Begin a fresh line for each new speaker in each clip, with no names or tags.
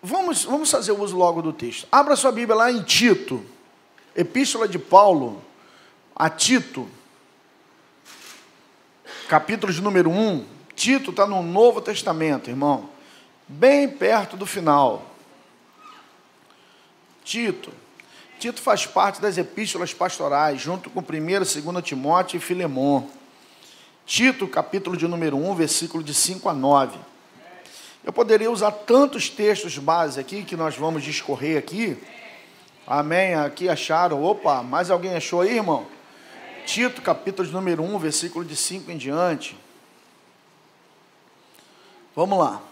Vamos fazer o uso logo do texto. Abra sua Bíblia lá em Tito, Epístola de Paulo a Tito, capítulo de número 1. Tito está no Novo Testamento, irmão, bem perto do final. Tito faz parte das epístolas pastorais, junto com 1ª, 2ª Timóteo e Filemon. Tito, capítulo de número 1, versículo de 5 a 9. Eu poderia usar tantos textos base aqui, que nós vamos discorrer aqui. Amém? Aqui acharam? Opa, mais alguém achou aí, irmão? Tito, capítulo de número 1, versículo de 5 em diante. Vamos lá.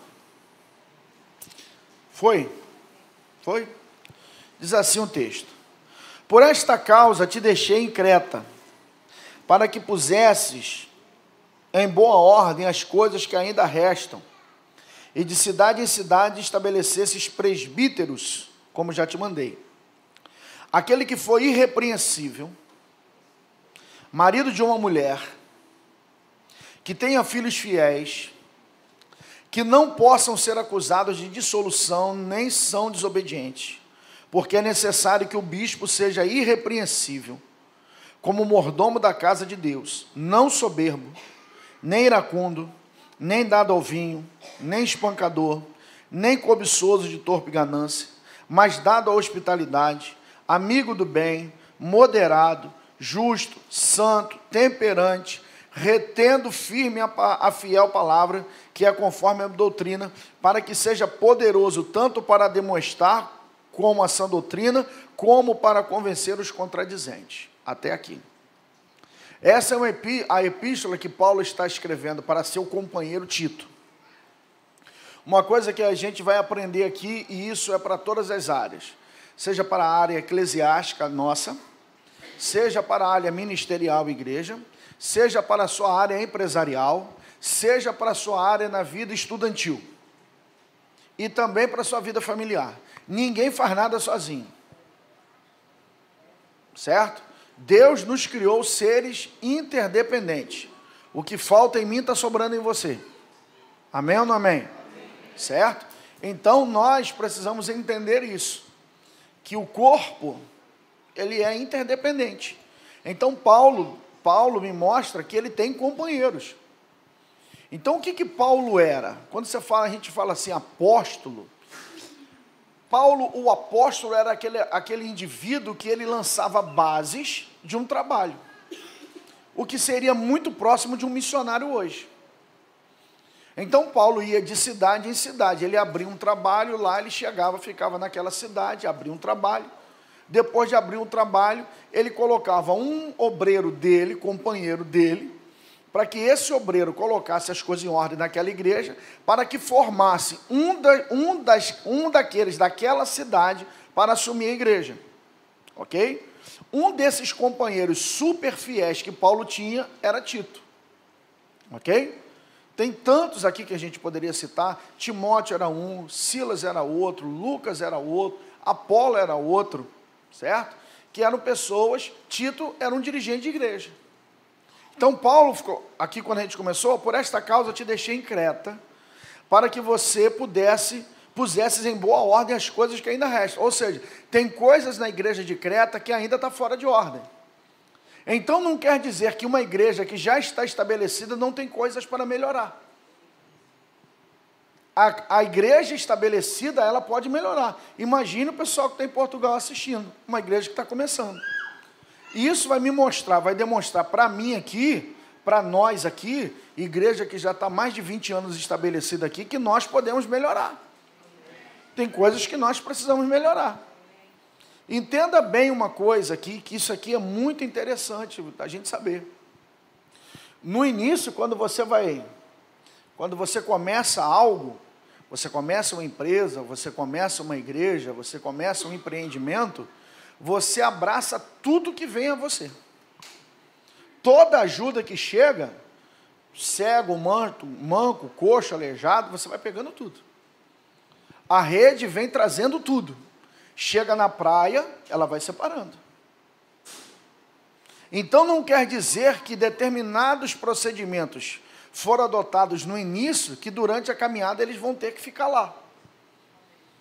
Foi? Diz assim o texto: por esta causa te deixei em Creta, para que pusesses em boa ordem as coisas que ainda restam, e de cidade em cidade estabelecesses presbíteros, como já te mandei. Aquele que foi irrepreensível, marido de uma mulher, que tenha filhos fiéis, que não possam ser acusados de dissolução, nem são desobedientes, porque é necessário que o bispo seja irrepreensível, como mordomo da casa de Deus, não soberbo, nem iracundo, nem dado ao vinho, nem espancador, nem cobiçoso de torpe ganância, mas dado à hospitalidade, amigo do bem, moderado, justo, santo, temperante, retendo firme a fiel palavra, que é conforme a doutrina, para que seja poderoso tanto para demonstrar como a sã doutrina, como para convencer os contradizentes. Até aqui. Essa é a epístola que Paulo está escrevendo para seu companheiro Tito. Uma coisa que a gente vai aprender aqui, e isso é para todas as áreas, seja para a área eclesiástica nossa, seja para a área ministerial igreja, seja para a sua área empresarial, seja para a sua área na vida estudantil, e também para a sua vida familiar. Ninguém faz nada sozinho, certo? Deus nos criou seres interdependentes. O que falta em mim está sobrando em você. Amém ou não amém? Amém. Certo? Então nós precisamos entender isso, que o corpo, ele é interdependente. Então Paulo me mostra que ele tem companheiros. Então o que Paulo era? Quando a gente fala assim, apóstolo, Paulo, o apóstolo, era aquele indivíduo que ele lançava bases de um trabalho, o que seria muito próximo de um missionário hoje. Então Paulo ia de cidade em cidade, ele abria um trabalho, lá ele chegava, ficava naquela cidade, abria um trabalho. Depois de abrir um trabalho, ele colocava um obreiro dele, companheiro dele, para que esse obreiro colocasse as coisas em ordem naquela igreja, para que formasse um daqueles daquela cidade para assumir a igreja. Ok? Um desses companheiros super fiéis que Paulo tinha era Tito. Ok? Tem tantos aqui que a gente poderia citar. Timóteo era um, Silas era outro, Lucas era outro, Apolo era outro, certo? Que eram pessoas, Tito era um dirigente de igreja. Então Paulo ficou, aqui quando a gente começou, por esta causa eu te deixei em Creta, para que você pusesses em boa ordem as coisas que ainda restam. Ou seja, tem coisas na igreja de Creta que ainda está fora de ordem. Então não quer dizer que uma igreja que já está estabelecida não tem coisas para melhorar. A igreja estabelecida, ela pode melhorar. Imagine o pessoal que está em Portugal assistindo, uma igreja que está começando. E isso vai demonstrar para mim aqui, para nós aqui, igreja que já está mais de 20 anos estabelecida aqui, que nós podemos melhorar. Tem coisas que nós precisamos melhorar. Entenda bem uma coisa aqui, que isso aqui é muito interessante a gente saber. No início, quando você começa algo, você começa uma empresa, você começa uma igreja, você começa um empreendimento, você abraça tudo que vem a você. Toda ajuda que chega, cego, manco, coxo, aleijado, você vai pegando tudo. A rede vem trazendo tudo. Chega na praia, ela vai separando. Então não quer dizer que determinados procedimentos foram adotados no início, que durante a caminhada eles vão ter que ficar lá.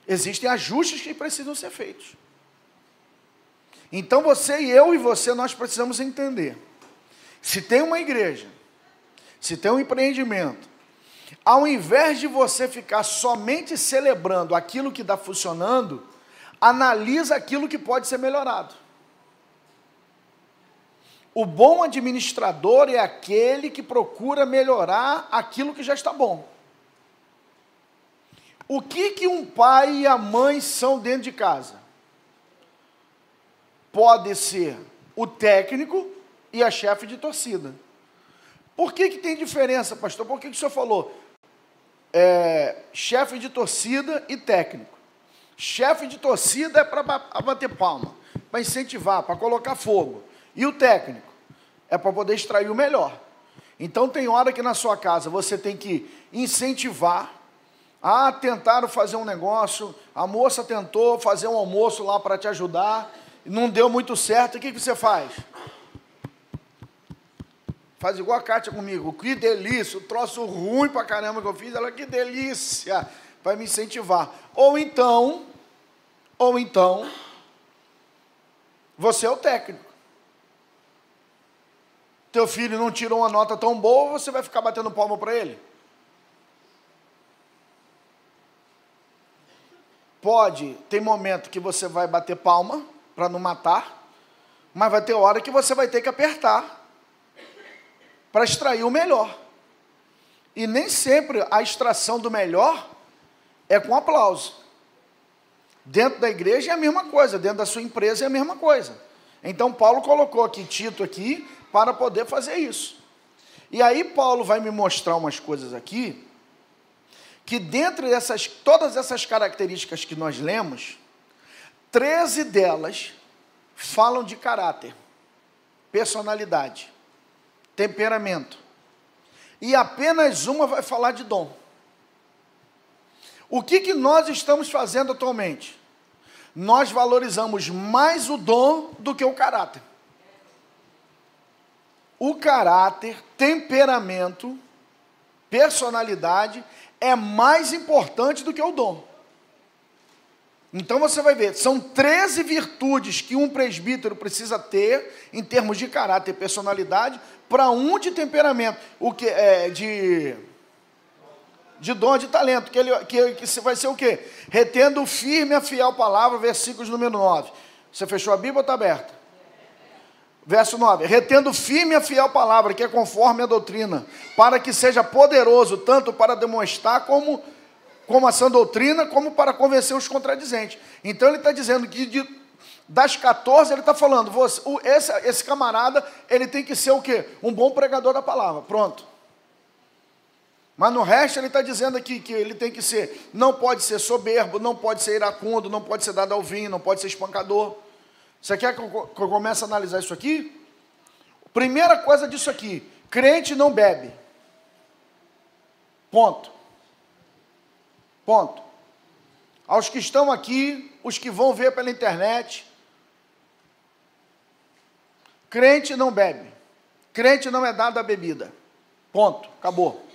Existem ajustes que precisam ser feitos. Então eu e você, nós precisamos entender. Se tem uma igreja, se tem um empreendimento, ao invés de você ficar somente celebrando aquilo que está funcionando, analisa aquilo que pode ser melhorado. O bom administrador é aquele que procura melhorar aquilo que já está bom. O que um pai e a mãe são dentro de casa? Pode ser o técnico e a chefe de torcida. Por que tem diferença, pastor? Por que o senhor falou chefe de torcida e técnico? Chefe de torcida é para bater palma, para incentivar, para colocar fogo. E o técnico é para poder extrair o melhor. Então tem hora que na sua casa você tem que incentivar. Tentaram fazer um negócio, a moça tentou fazer um almoço lá para te ajudar, não deu muito certo, o que você faz? Faz igual a Kátia comigo, que delícia, o troço ruim pra caramba que eu fiz, ela, que delícia, vai me incentivar. Ou então, você é o técnico. Teu filho não tirou uma nota tão boa, você vai ficar batendo palma para ele? Tem momento que você vai bater palma para não matar, mas vai ter hora que você vai ter que apertar para extrair o melhor. E nem sempre a extração do melhor é com aplauso. Dentro da igreja é a mesma coisa, dentro da sua empresa é a mesma coisa. Então Paulo colocou aqui Tito aqui para poder fazer isso. E aí Paulo vai me mostrar umas coisas aqui, que dentre todas essas características que nós lemos, 13 delas falam de caráter, personalidade, temperamento. E apenas uma vai falar de dom. O que nós estamos fazendo atualmente? Nós valorizamos mais o dom do que o caráter. O caráter, temperamento, personalidade é mais importante do que o dom. Então você vai ver, são 13 virtudes que um presbítero precisa ter em termos de caráter e personalidade, para um de temperamento, o que é de dom, de talento, que vai ser o quê? Retendo firme a fiel palavra, versículos número 9. Você fechou a Bíblia ou está aberta? Verso 9, retendo firme a fiel palavra, que é conforme a doutrina, para que seja poderoso, tanto para demonstrar como a sã doutrina, como para convencer os contradizentes. Então ele está dizendo que das 14, ele está falando, esse camarada, ele tem que ser o quê? Um bom pregador da palavra, pronto. Mas no resto ele está dizendo aqui que ele tem que ser, não pode ser soberbo, não pode ser iracundo, não pode ser dado ao vinho, não pode ser espancador. Você quer que eu comece a analisar isso aqui? Primeira coisa disso aqui, crente não bebe. Ponto. Aos que estão aqui, os que vão ver pela internet, crente não bebe. Crente não é dado a bebida. Ponto. Acabou.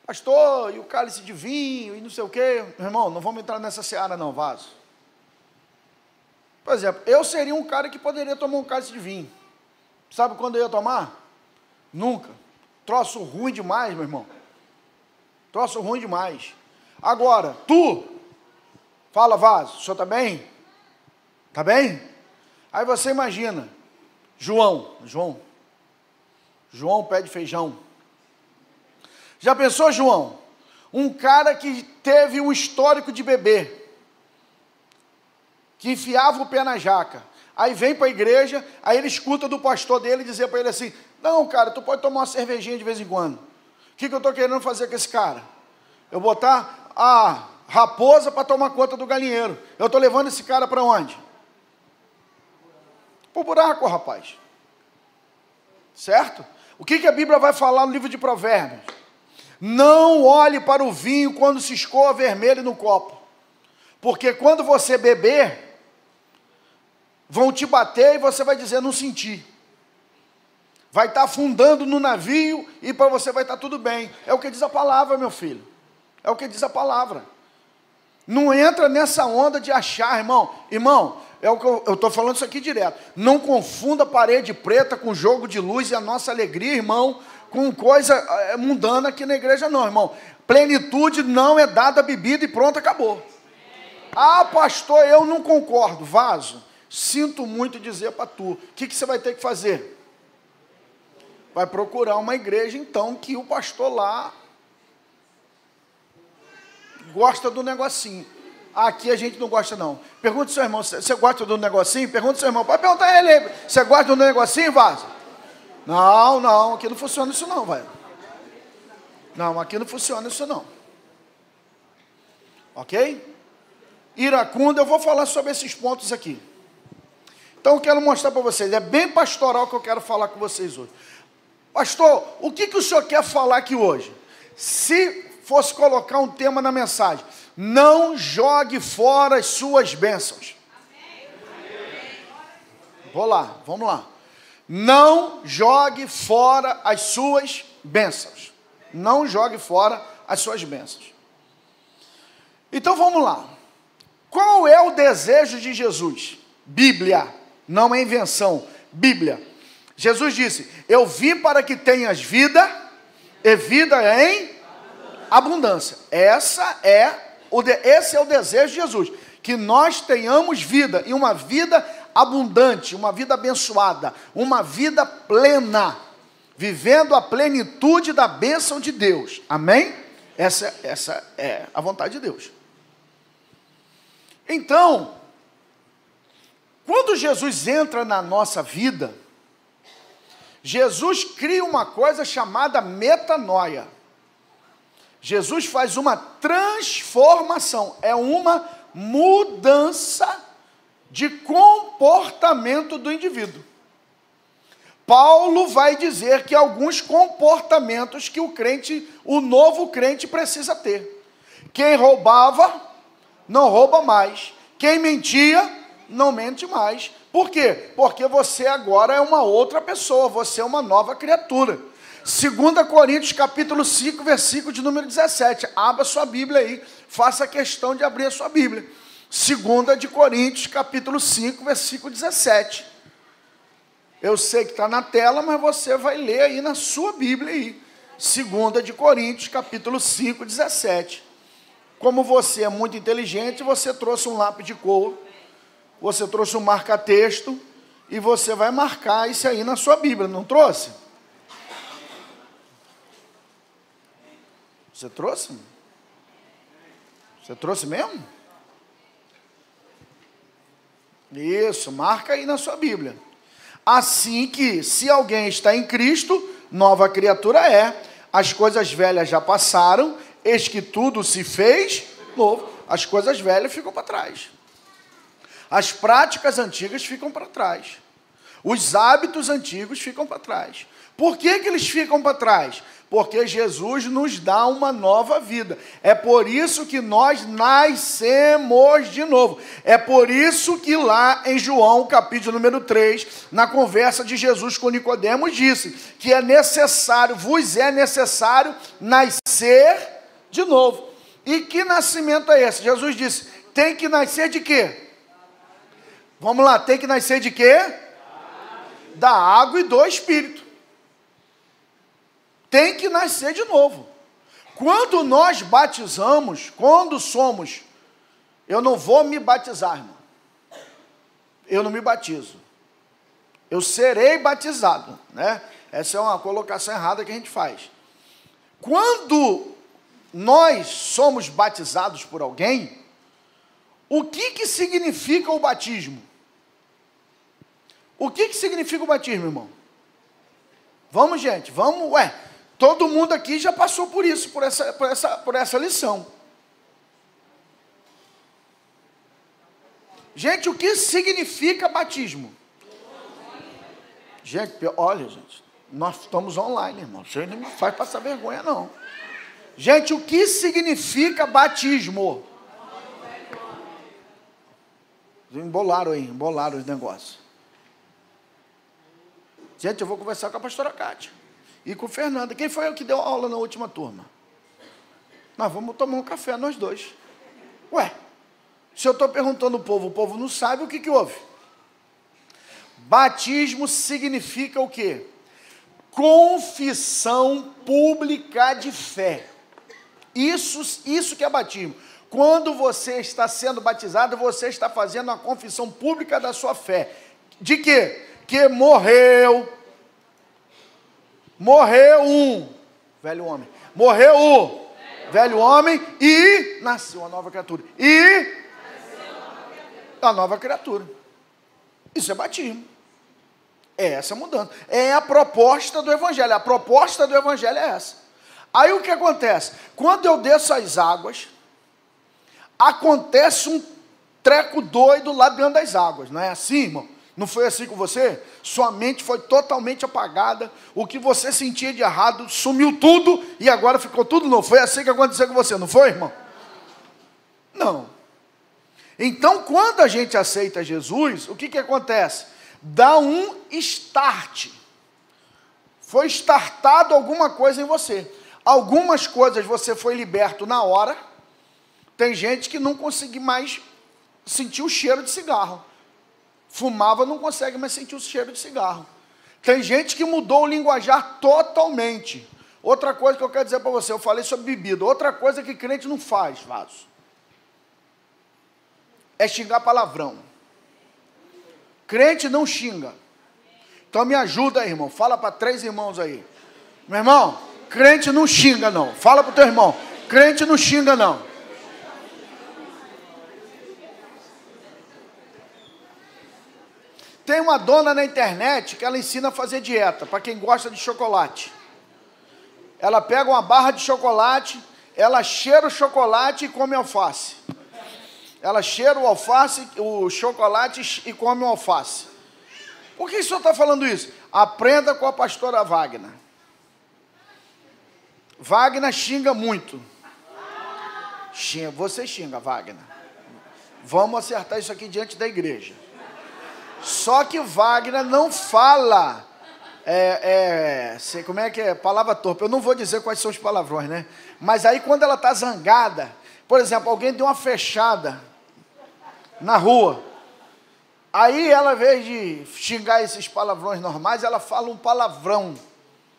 Pastor, e o cálice de vinho, e não sei o quê. Meu irmão, não vamos entrar nessa seara não, vaso. Por exemplo, eu seria um cara que poderia tomar um cálice de vinho. Sabe quando eu ia tomar? Nunca. Troço ruim demais, meu irmão. Troço ruim demais. Agora, fala, vaso, o senhor está bem? Está bem? Aí você imagina, João, pé de feijão. Já pensou, João? Um cara que teve um histórico de beber, que enfiava o pé na jaca, aí vem para a igreja, aí ele escuta do pastor dele dizer para ele assim, não, cara, tu pode tomar uma cervejinha de vez em quando. O que eu estou querendo fazer com esse cara? Eu botar a raposa para tomar conta do galinheiro. Eu estou levando esse cara para onde? Para o buraco, rapaz. Certo? O que a Bíblia vai falar no livro de Provérbios? Não olhe para o vinho quando se escoa vermelho no copo. Porque quando você beber, vão te bater e você vai dizer, não senti. Vai estar afundando no navio e para você vai estar tudo bem. É o que diz a palavra, meu filho. É o que diz a palavra. Não entra nessa onda de achar, irmão. Irmão, é o que eu estou falando isso aqui direto. Não confunda a parede preta com jogo de luz e a nossa alegria, irmão, com coisa mundana aqui na igreja, não, irmão. Plenitude não é dada a bebida e pronto, acabou. Ah, pastor, eu não concordo. Vaso, sinto muito dizer para tu. O que você vai ter que fazer? Vai procurar uma igreja, então, que o pastor lá gosta do negocinho. Aqui a gente não gosta, não. Pergunta ao seu irmão, você gosta do negocinho? Pergunta ao seu irmão, pode perguntar a ele, você gosta do negocinho, Vaso? Não, aqui não funciona isso não, velho. Não, aqui não funciona isso não. Ok? Iracunda, eu vou falar sobre esses pontos aqui. Então eu quero mostrar para vocês, é bem pastoral que eu quero falar com vocês hoje. Pastor, o que o senhor quer falar aqui hoje? Se fosse colocar um tema na mensagem, não jogue fora as suas bênçãos. Vamos lá. Não jogue fora as suas bênçãos. Não jogue fora as suas bênçãos. Então vamos lá. Qual é o desejo de Jesus? Bíblia, não é invenção. Bíblia. Jesus disse, eu vim para que tenhas vida, e vida em abundância. Esse é o desejo de Jesus, que nós tenhamos vida, e uma vida abundante, uma vida abençoada, uma vida plena, vivendo a plenitude da bênção de Deus. Amém? Essa é a vontade de Deus. Então, quando Jesus entra na nossa vida, Jesus cria uma coisa chamada metanoia. Jesus faz uma transformação, é uma mudança de comportamento do indivíduo. Paulo vai dizer que alguns comportamentos que o novo crente precisa ter. Quem roubava, não rouba mais. Quem mentia, não mente mais. Por quê? Porque você agora é uma outra pessoa, você é uma nova criatura. 2 Coríntios capítulo 5, versículo de número 17. Abra sua Bíblia aí, faça questão de abrir a sua Bíblia. 2 de Coríntios capítulo 5, versículo 17. Eu sei que está na tela, mas você vai ler aí na sua Bíblia aí. 2 de Coríntios capítulo 5, 17. Como você é muito inteligente, você trouxe um lápis de cor, você trouxe um marca-texto, e você vai marcar isso aí na sua Bíblia, não trouxe? Você trouxe? Você trouxe mesmo? Isso, marca aí na sua Bíblia. Assim que, se alguém está em Cristo, nova criatura é, as coisas velhas já passaram, eis que tudo se fez novo. As coisas velhas ficam para trás. As práticas antigas ficam para trás. Os hábitos antigos ficam para trás. Por que eles ficam para trás? Porque Jesus nos dá uma nova vida. É por isso que nós nascemos de novo. É por isso que lá em João, capítulo número 3, na conversa de Jesus com Nicodemos, disse que vos é necessário nascer de novo. E que nascimento é esse? Jesus disse, tem que nascer de quê? Vamos lá, tem que nascer de quê? Da água e do Espírito. Tem que nascer de novo. Quando nós batizamos, eu não vou me batizar, irmão. Eu não me batizo. Eu serei batizado, né? Essa é uma colocação errada que a gente faz. Quando nós somos batizados por alguém, o que significa o batismo? O que significa o batismo, irmão? Vamos, gente, vamos, todo mundo aqui já passou por isso, por essa lição. Gente, o que significa batismo? Gente, olha, gente, nós estamos online, irmão. Você não me faz passar vergonha, não. Gente, o que significa batismo? Embolaram os negócios. Gente, eu vou conversar com a pastora Cátia e com o Fernando. Quem foi o que deu aula na última turma? Nós vamos tomar um café nós dois. Ué, se eu estou perguntando ao povo, o povo não sabe, o que houve? Batismo significa o quê? Confissão pública de fé. Isso que é batismo. Quando você está sendo batizado, você está fazendo a confissão pública da sua fé. De quê? Que morreu um velho homem. Morreu o velho homem e nasceu uma nova criatura. E a nova criatura. Isso é batismo. É essa mudança. É a proposta do Evangelho. A proposta do Evangelho é essa. Aí o que acontece? Quando eu desço as águas, acontece um treco doido lá dentro das águas. Não é assim, irmão? Não foi assim com você? Sua mente foi totalmente apagada. O que você sentia de errado sumiu tudo e agora ficou tudo novo. Foi assim que aconteceu com você, não foi, irmão? Não. Então, quando a gente aceita Jesus, o que acontece? Dá um start. Foi startado alguma coisa em você. Algumas coisas você foi liberto na hora. Tem gente que não consegue mais sentir o cheiro de cigarro. Fumava, não consegue mais sentir o cheiro de cigarro. Tem gente que mudou o linguajar totalmente. Outra coisa que eu quero dizer para você, eu falei sobre bebida. Outra coisa que crente não faz, vaso, é xingar palavrão. Crente não xinga. Então me ajuda aí, irmão. Fala para 3 irmãos aí. Meu irmão, crente não xinga, não. Fala para o teu irmão. Crente não xinga, não. Tem uma dona na internet que ela ensina a fazer dieta, para quem gosta de chocolate. Ela pega uma barra de chocolate, ela cheira o chocolate e come alface. Ela cheira o alface, o chocolate e come o alface. Por que o senhor está falando isso? Aprenda com a pastora Wagner. Wagner xinga muito. Você xinga, Wagner. Vamos acertar isso aqui diante da igreja. Só que Wagner não fala, como é que é? Palavra torpe. Eu não vou dizer quais são os palavrões, né? Mas aí quando ela está zangada, por exemplo, alguém deu uma fechada na rua. Aí ela, ao invés de xingar esses palavrões normais, ela fala um palavrão.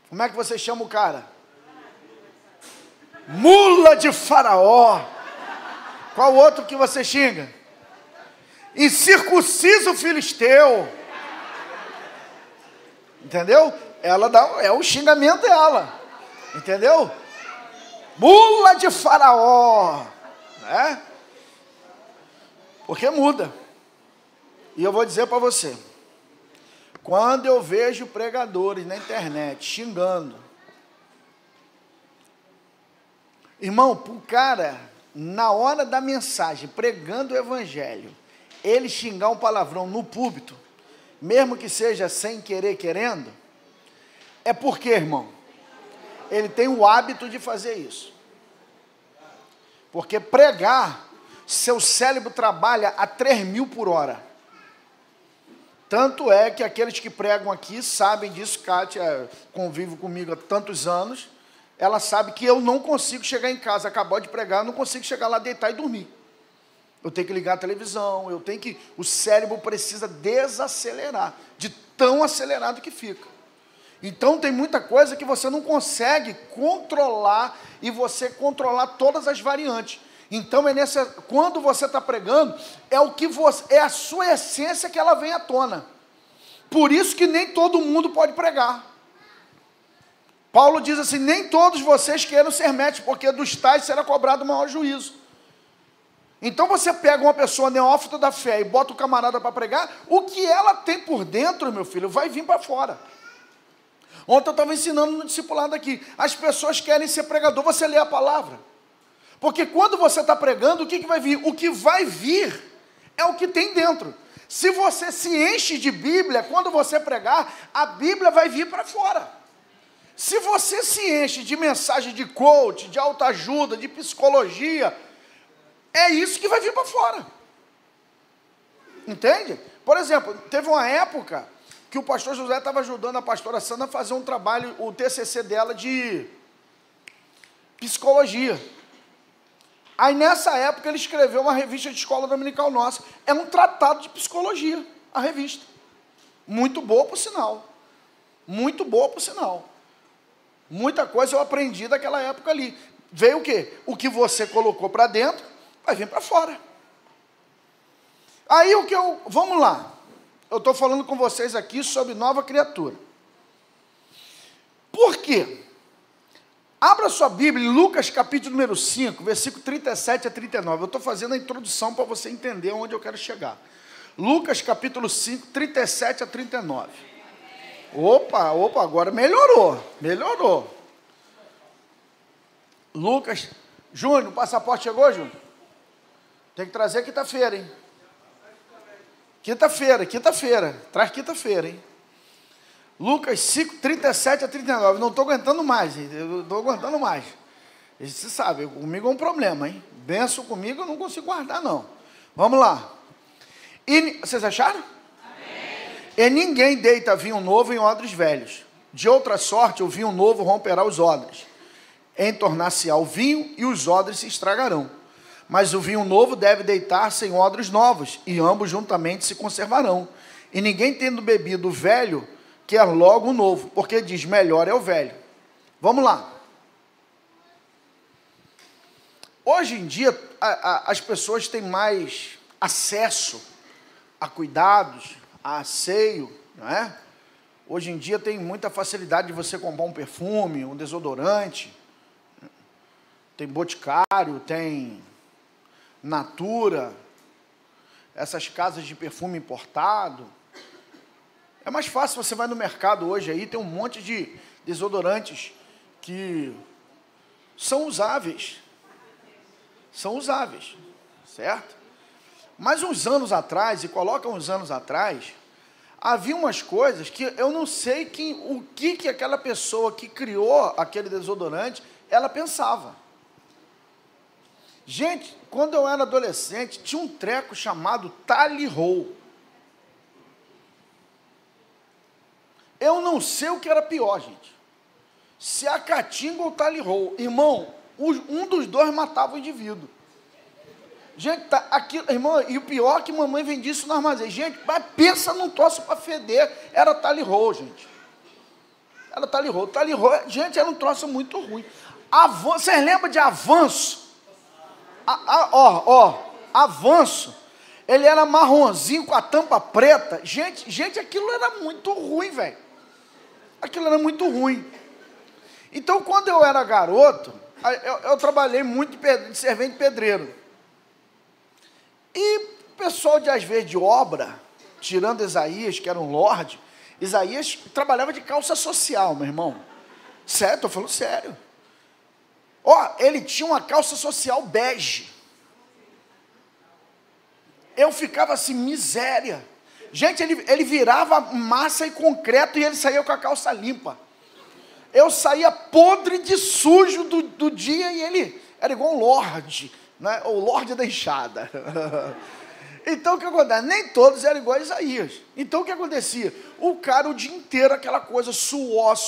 Como é que você chama o cara? Mula de Faraó. Qual outro que você xinga? Incircunciso o filisteu. Entendeu? Ela dá, é o xingamento dela. Entendeu? Mula de Faraó. Né? Porque muda. E eu vou dizer para você, quando eu vejo pregadores na internet xingando, irmão, para o cara, na hora da mensagem, pregando o evangelho, ele xingar um palavrão no púlpito, mesmo que seja sem querer, querendo, é porque, irmão, ele tem o hábito de fazer isso. Porque pregar, seu cérebro trabalha a 3.000 por hora. Tanto é que aqueles que pregam aqui sabem disso. Kátia convive comigo há tantos anos. Ela sabe que eu não consigo chegar em casa, acabou de pregar, eu não consigo chegar lá, deitar e dormir. Eu tenho que ligar a televisão, o cérebro precisa desacelerar, de tão acelerado que fica. Então tem muita coisa que você não consegue controlar e você controlar todas as variantes. Então quando você está pregando, é a sua essência que ela vem à tona. Por isso que nem todo mundo pode pregar. Paulo diz assim, nem todos vocês queiram ser mestres, porque dos tais será cobrado o maior juízo. Então você pega uma pessoa neófita da fé e bota o camarada para pregar, o que ela tem por dentro, meu filho, vai vir para fora. Ontem eu estava ensinando no discipulado aqui, as pessoas querem ser pregador, você lê a palavra. Porque quando você está pregando, o que vai vir? O que vai vir é o que tem dentro. Se você se enche de Bíblia, quando você pregar, a Bíblia vai vir para fora. Se você se enche de mensagem de coach, de autoajuda, de psicologia, é isso que vai vir para fora. Entende? Por exemplo, teve uma época que o pastor José estava ajudando a pastora Sandra a fazer um trabalho, o TCC dela de psicologia. Aí nessa época ele escreveu uma revista de escola dominical nossa. É um tratado de psicologia, a revista. Muito boa por sinal. Muito boa por sinal. Muita coisa eu aprendi daquela época ali. Veio o quê? O que você colocou para dentro, vai vir para fora. Aí vamos lá. Eu estou falando com vocês aqui sobre nova criatura. Por quê? Abra sua Bíblia em Lucas capítulo número 5, versículo 37 a 39. Eu estou fazendo a introdução para você entender onde eu quero chegar. Lucas capítulo 5, 37 a 39. Opa, agora melhorou. Lucas, Júnior, o passaporte chegou, Júnior? Tem que trazer quinta-feira, hein? Quinta-feira. Traz quinta-feira, hein? Lucas 5, 37 a 39. Não estou aguentando mais, hein? Eu não estou aguentando mais. Você sabe, comigo é um problema, hein? Benção comigo, eu não consigo guardar, não. Vamos lá. Vocês acharam? Amém. E ninguém deita vinho novo em odres velhos. De outra sorte, o vinho novo romperá os odres. Entornar-se-á o vinho e os odres se estragarão. Mas o vinho novo deve deitar-se em odres novos, e ambos juntamente se conservarão. E ninguém tendo bebido o velho, quer logo o novo, porque diz, melhor é o velho. Vamos lá. Hoje em dia, as pessoas têm mais acesso a cuidados, a asseio, não é? Hoje em dia tem muita facilidade de você comprar um perfume, um desodorante, tem Boticário, tem Natura, essas casas de perfume importado. É mais fácil, você vai no mercado hoje aí, tem um monte de desodorantes que são usáveis, certo? Mas uns anos atrás, havia umas coisas que eu não sei o que aquela pessoa que criou aquele desodorante, ela pensava. Gente, quando eu era adolescente, tinha um treco chamado Tally Ho. Eu não sei o que era pior, gente. Se a Caatinga ou o Tally Ho. Irmão, um dos dois matava o indivíduo. Gente, aquilo, irmão, e o pior é que mamãe vendia isso no armazém. Gente, mas pensa num troço para feder. Era Tally Ho, gente. Era Tally Ho. Tally Ho, gente, era um troço muito ruim. Vocês lembram de Avanço? Avanço. Ele era marronzinho com a tampa preta. Gente, aquilo era muito ruim, velho. Aquilo era muito ruim. Então, quando eu era garoto, eu trabalhei muito de servente pedreiro. E o pessoal, às vezes, de obra, tirando Isaías, que era um lorde, Isaías trabalhava de calça social, meu irmão. Sério, estou falando sério. Ele tinha uma calça social bege. Eu ficava assim, miséria. Gente, ele virava massa e concreto e ele saía com a calça limpa. Eu saía podre de sujo do dia e ele era igual um lorde, né? O lorde da enxada. Então, o que acontece? Nem todos eram iguais a Isaías. Então, o que acontecia? O cara o dia inteiro, aquela coisa, suando,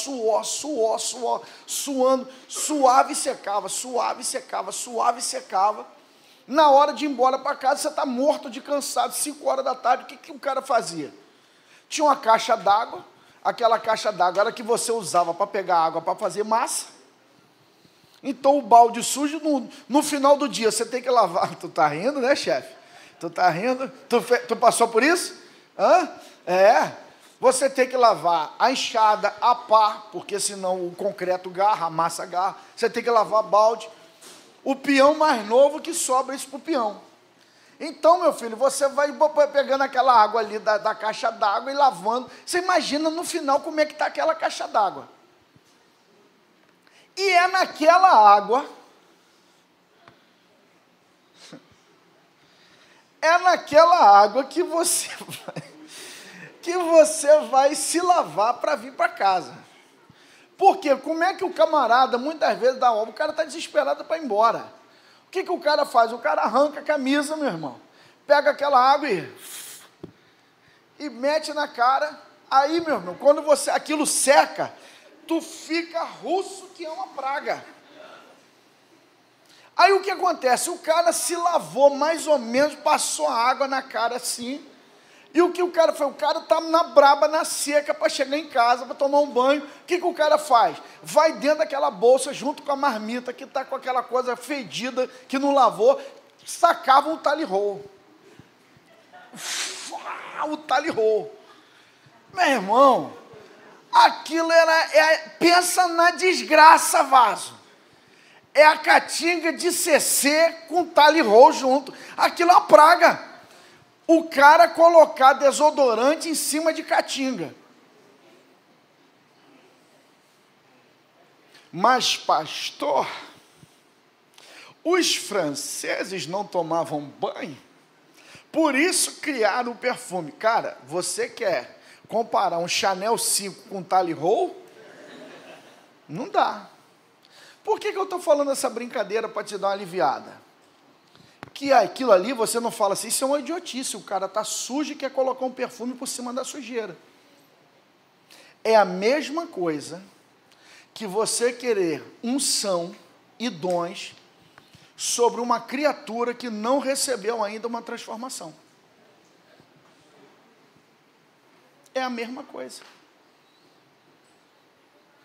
suave e secava. Na hora de ir embora para casa, você está morto de cansado, 5 horas da tarde, o que o cara fazia? Tinha uma caixa d'água, aquela caixa d'água era que você usava para pegar água para fazer massa. Então, o balde sujo, no final do dia, você tem que lavar. Tu tá rindo, né, chefe? Tu tá rindo? Tu passou por isso? Hã? Você tem que lavar a enxada, a pá, porque senão o concreto garra, a massa garra. Você tem que lavar balde. O peão mais novo que sobra isso para o peão. Então, meu filho, você vai pegando aquela água ali da caixa d'água e lavando. Você imagina no final como é que está aquela caixa d'água. E é naquela água, que você vai se lavar para vir para casa. Porque como é que o camarada, muitas vezes da obra, o cara está desesperado para ir embora. O que o cara faz? O cara arranca a camisa, meu irmão, pega aquela água e mete na cara. Aí, meu irmão, quando aquilo seca, tu fica russo que é uma praga. Aí o que acontece? O cara se lavou mais ou menos, passou a água na cara assim. E o que o cara faz? O cara está na braba, na seca, para chegar em casa, para tomar um banho. O que o cara faz? Vai dentro daquela bolsa, junto com a marmita, que está com aquela coisa fedida, que não lavou, sacava um talirol. O talirol. Meu irmão, aquilo pensa na desgraça, vaso. É a caatinga de CC com talirol junto. Aquilo é uma praga. O cara colocar desodorante em cima de caatinga. Mas, pastor, os franceses não tomavam banho, por isso criaram o perfume. Cara, você quer comparar um Chanel 5 com um talirol? Não dá. Por que eu estou falando essa brincadeira para te dar uma aliviada? Que aquilo ali você não fala assim, isso é uma idiotice, o cara está sujo e quer colocar um perfume por cima da sujeira. É a mesma coisa que você querer unção e dons sobre uma criatura que não recebeu ainda uma transformação. É a mesma coisa.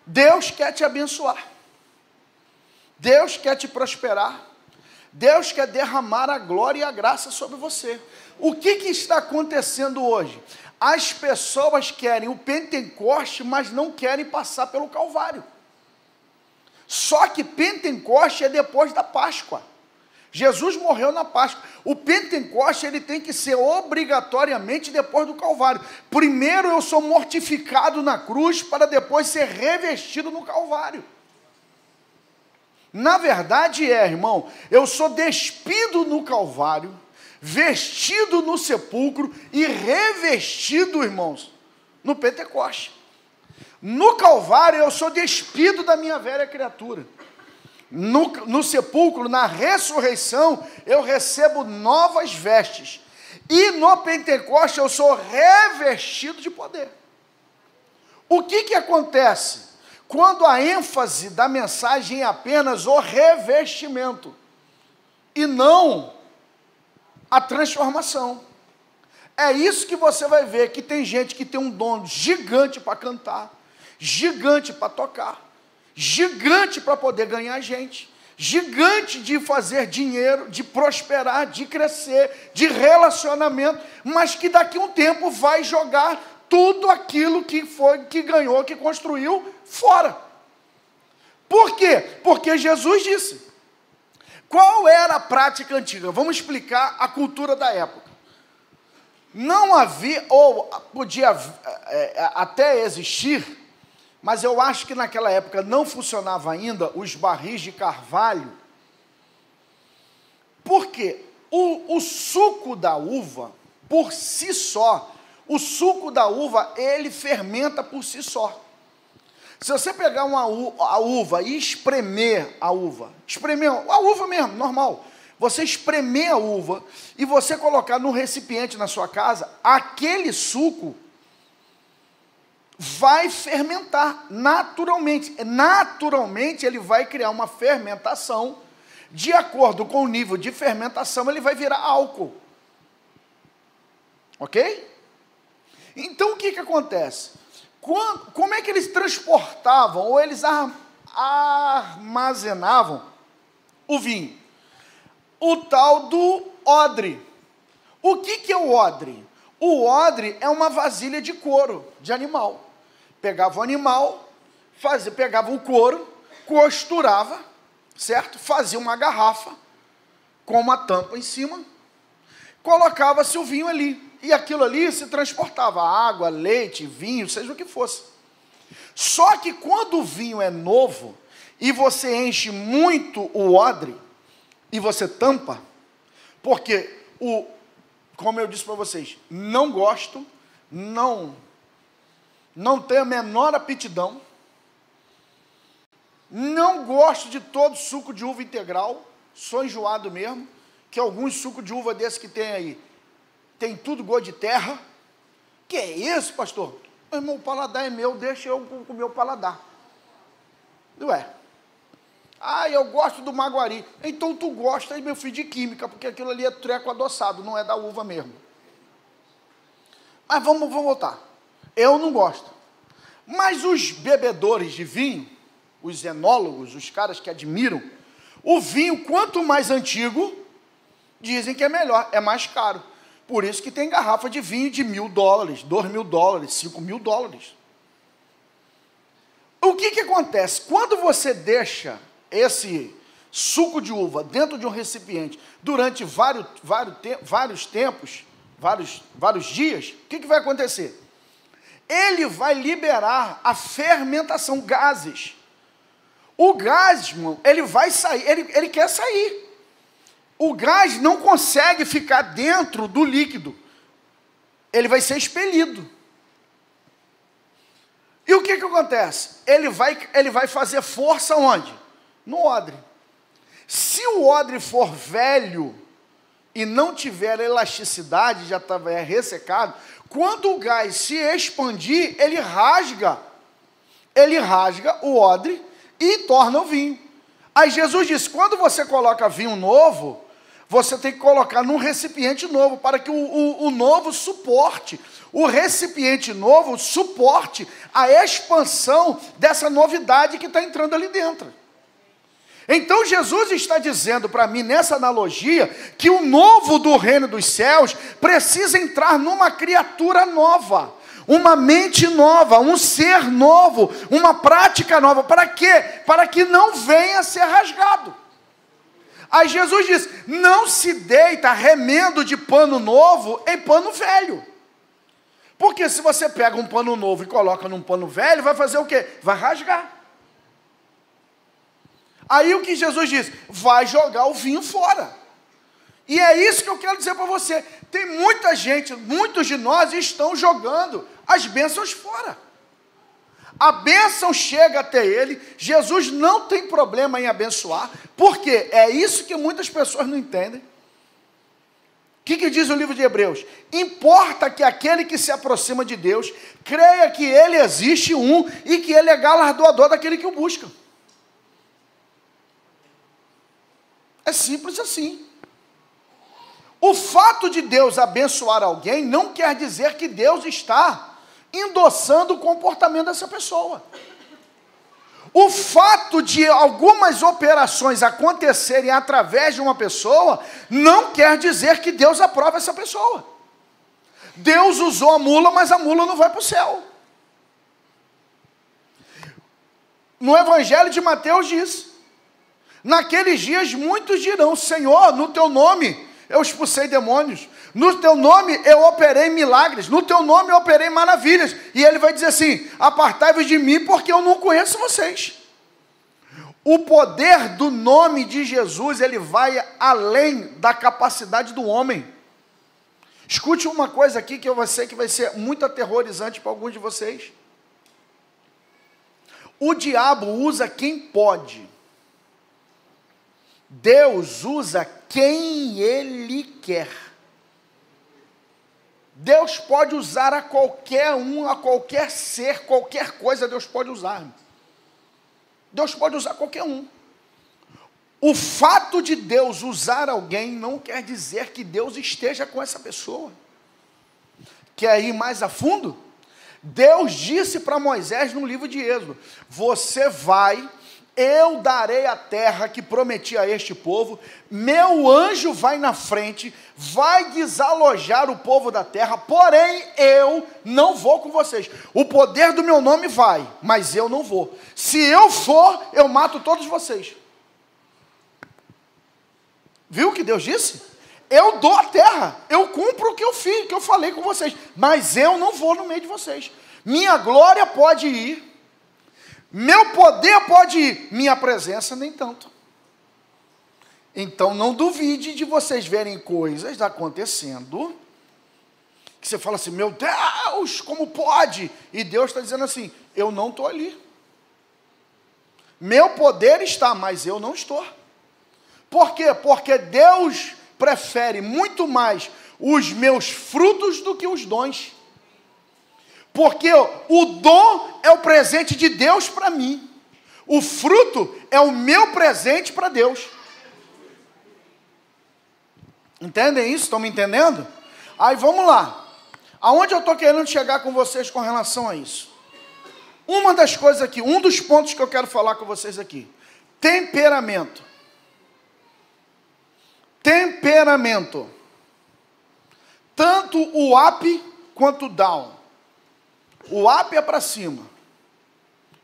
Deus quer te abençoar. Deus quer te prosperar. Deus quer derramar a glória e a graça sobre você. O que está acontecendo hoje? As pessoas querem o Pentecoste, mas não querem passar pelo Calvário. Só que Pentecoste é depois da Páscoa. Jesus morreu na Páscoa. O Pentecoste ele tem que ser obrigatoriamente depois do Calvário. Primeiro eu sou mortificado na cruz para depois ser revestido no Calvário. Na verdade irmão, eu sou despido no Calvário, vestido no sepulcro e revestido, irmãos, no Pentecoste. No Calvário eu sou despido da minha velha criatura. No sepulcro, na ressurreição, eu recebo novas vestes. E no Pentecoste eu sou revestido de poder. O que acontece? Quando a ênfase da mensagem é apenas o revestimento e não a transformação. É isso que você vai ver, que tem gente que tem um dom gigante para cantar, gigante para tocar, gigante para poder ganhar gente, gigante de fazer dinheiro, de prosperar, de crescer, de relacionamento, mas que daqui a um tempo vai jogar tudo aquilo que ganhou, que construiu, fora. Por quê? Porque Jesus disse. Qual era a prática antiga? Vamos explicar a cultura da época. Não havia, ou podia até existir, mas eu acho que naquela época não funcionava ainda os barris de carvalho. Por quê? O suco da uva, por si só, o suco da uva, ele fermenta por si só. Se você pegar a uva e espremer a uva mesmo, normal, você espremer a uva e você colocar num recipiente na sua casa, aquele suco vai fermentar naturalmente. Naturalmente ele vai criar uma fermentação, de acordo com o nível de fermentação, ele vai virar álcool. Ok? Então, o que acontece? Como é que eles transportavam, ou eles armazenavam o vinho? O tal do odre. O que é o odre? O odre é uma vasilha de couro, de animal. Pegava o animal, pegava o couro, costurava, certo? Fazia uma garrafa, com uma tampa em cima, colocava-se o vinho ali. E aquilo ali se transportava, água, leite, vinho, seja o que fosse. Só que quando o vinho é novo, e você enche muito o odre, e você tampa, porque, como eu disse para vocês, não gosto, não tenho a menor aptidão, não gosto de todo suco de uva integral, sou enjoado mesmo, que alguns sucos de uva desses que tem aí, tem tudo gosto de terra. Que é isso, pastor? Meu irmão, o paladar é meu, deixa eu com o meu paladar. Ué, Ah, eu gosto do Maguari. Então tu gosta, meu filho, de química, porque aquilo ali é treco adoçado, não é da uva mesmo. Mas vamos voltar. Eu não gosto. Mas os bebedores de vinho, os enólogos, os caras que admiram, o vinho, quanto mais antigo, dizem que é melhor, é mais caro. Por isso que tem garrafa de vinho de $1.000, $2.000, $5.000. O que acontece? Quando você deixa esse suco de uva dentro de um recipiente durante vários dias, o que vai acontecer? Ele vai liberar a fermentação, gases. O gás, irmão, ele vai sair, ele quer sair. O gás não consegue ficar dentro do líquido. Ele vai ser expelido. E o que acontece? Ele vai fazer força onde? No odre. Se o odre for velho e não tiver elasticidade, já está ressecado, quando o gás se expandir, ele rasga o odre e torna o vinho. Aí Jesus disse, quando você coloca vinho novo, você tem que colocar num recipiente novo, para que o novo suporte, o recipiente novo suporte a expansão dessa novidade que está entrando ali dentro. Então Jesus está dizendo para mim, nessa analogia, que o novo do reino dos céus precisa entrar numa criatura nova, uma mente nova, um ser novo, uma prática nova. Para quê? Para que não venha a ser rasgado. Aí Jesus diz, não se deita remendo de pano novo em pano velho. Porque se você pega um pano novo e coloca num pano velho, vai fazer o quê? Vai rasgar. Aí o que Jesus diz? Vai jogar o vinho fora. E é isso que eu quero dizer para você. Tem muita gente, muitos de nós estão jogando as bênçãos fora. A bênção chega até ele, Jesus não tem problema em abençoar, porque é isso que muitas pessoas não entendem. O que diz o livro de Hebreus? Importa que aquele que se aproxima de Deus, creia que ele existe e que ele é galardoador daquele que o busca. É simples assim. O fato de Deus abençoar alguém não quer dizer que Deus está endossando o comportamento dessa pessoa. O fato de algumas operações acontecerem através de uma pessoa não quer dizer que Deus aprova essa pessoa. Deus usou a mula, mas a mula não vai para o céu. No Evangelho de Mateus diz, naqueles dias muitos dirão, Senhor, no teu nome eu expulsei demônios, no teu nome eu operei milagres, no teu nome eu operei maravilhas. E ele vai dizer assim, apartai-vos de mim, porque eu não conheço vocês. O poder do nome de Jesus, ele vai além da capacidade do homem. Escute uma coisa aqui que eu sei que vai ser muito aterrorizante para alguns de vocês. O diabo usa quem pode. Deus usa quem ele quer. Deus pode usar a qualquer um, a qualquer ser, qualquer coisa Deus pode usar. Deus pode usar qualquer um. O fato de Deus usar alguém não quer dizer que Deus esteja com essa pessoa. Quer ir mais a fundo? Deus disse para Moisés no livro de Êxodo, você vai, eu darei a terra que prometi a este povo, meu anjo vai na frente, vai desalojar o povo da terra, porém eu não vou com vocês. O poder do meu nome vai, mas eu não vou. Se eu for, eu mato todos vocês. Viu o que Deus disse? Eu dou a terra, eu cumpro o que eu fiz, que eu falei com vocês, mas eu não vou no meio de vocês. Minha glória pode ir, meu poder pode ir, minha presença nem tanto. Então não duvide de vocês verem coisas acontecendo, que você fala assim, meu Deus, como pode? E Deus está dizendo assim, eu não estou ali. Meu poder está, mas eu não estou. Por quê? Porque Deus prefere muito mais os meus frutos do que os dons. Porque o dom é o presente de Deus para mim. O fruto é o meu presente para Deus. Entendem isso? Estão me entendendo? Aí vamos lá. Aonde eu estou querendo chegar com vocês com relação a isso? Uma das coisas aqui, um dos pontos que eu quero falar com vocês aqui. Temperamento. Temperamento. Tanto o up quanto o down. O up é para cima.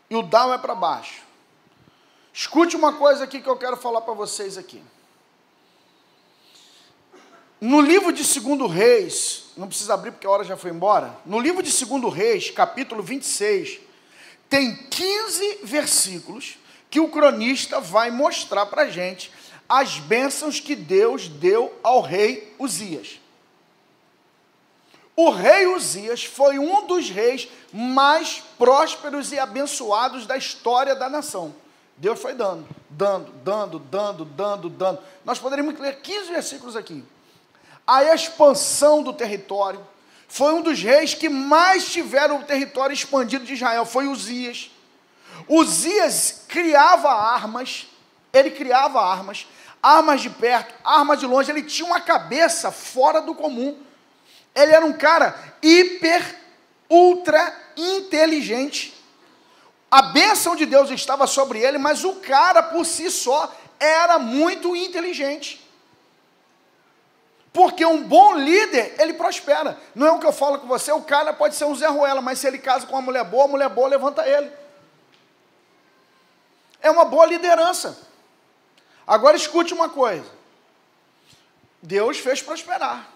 E o down é para baixo. Escute uma coisa aqui que eu quero falar para vocês aqui. No livro de 2 Reis, não precisa abrir porque a hora já foi embora. No livro de 2 Reis, capítulo 26, tem 15 versículos que o cronista vai mostrar para a gente as bênçãos que Deus deu ao rei Uzias. O rei Uzias foi um dos reis mais prósperos e abençoados da história da nação. Deus foi dando. Nós poderíamos ler 15 versículos aqui. A expansão do território. Foi um dos reis que mais tiveram o território expandido de Israel. Foi Uzias. Uzias criava armas. Ele criava armas. Armas de perto, armas de longe. Ele tinha uma cabeça fora do comum. Ele era um cara ultra inteligente. A bênção de Deus estava sobre ele, mas o cara por si só era muito inteligente. Porque um bom líder, ele prospera. Não é o que eu falo com você, o cara pode ser um Zé Ruela, mas se ele casa com uma mulher boa, a mulher boa levanta ele. É uma boa liderança. Agora escute uma coisa. Deus fez prosperar.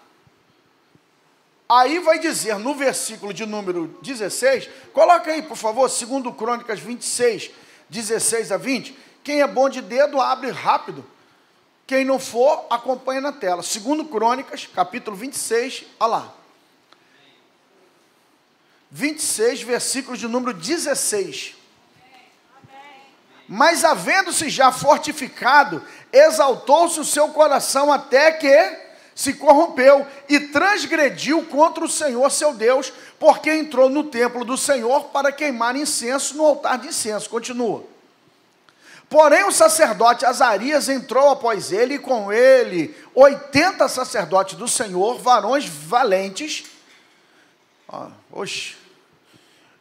Aí vai dizer no versículo de número 16, coloca aí, por favor, 2 Crônicas 26, 16 a 20. Quem é bom de dedo, abre rápido. Quem não for, acompanha na tela. 2 Crônicas, capítulo 26, olha lá. 26, versículos de número 16. Mas havendo-se já fortificado, exaltou-se o seu coração até que se corrompeu e transgrediu contra o Senhor seu Deus, porque entrou no templo do Senhor para queimar incenso no altar de incenso. Continua. Porém o sacerdote Azarias entrou após ele, e com ele 80 sacerdotes do Senhor, varões valentes,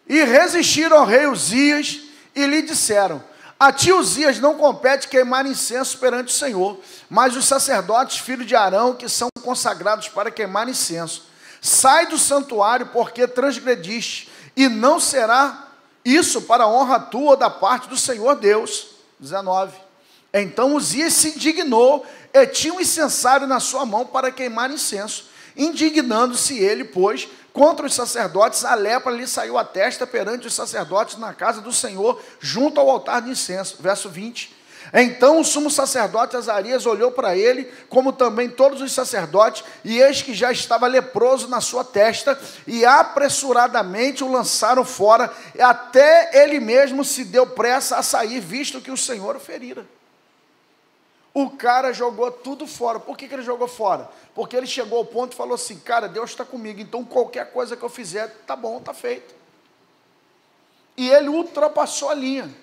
e resistiram ao rei Uzias, e lhe disseram: a ti, Uzias, não compete queimar incenso perante o Senhor, mas os sacerdotes, filhos de Arão, que são consagrados para queimar incenso. Sai do santuário, porque transgrediste, e não será isso para a honra tua da parte do Senhor Deus. 19. Então Uzias se indignou, e tinha um incensário na sua mão para queimar incenso. Indignando-se ele, pois, contra os sacerdotes, a lepra lhe saiu à testa perante os sacerdotes na casa do Senhor, junto ao altar de incenso. Verso 20. Então o sumo sacerdote Azarias olhou para ele, como também todos os sacerdotes, e eis que já estava leproso na sua testa, e apressuradamente o lançaram fora, e até ele mesmo se deu pressa a sair, visto que o Senhor o ferira. O cara jogou tudo fora. Por que ele jogou fora? Porque ele chegou ao ponto e falou assim: cara, Deus está comigo, então qualquer coisa que eu fizer, tá bom, tá feito. E ele ultrapassou a linha.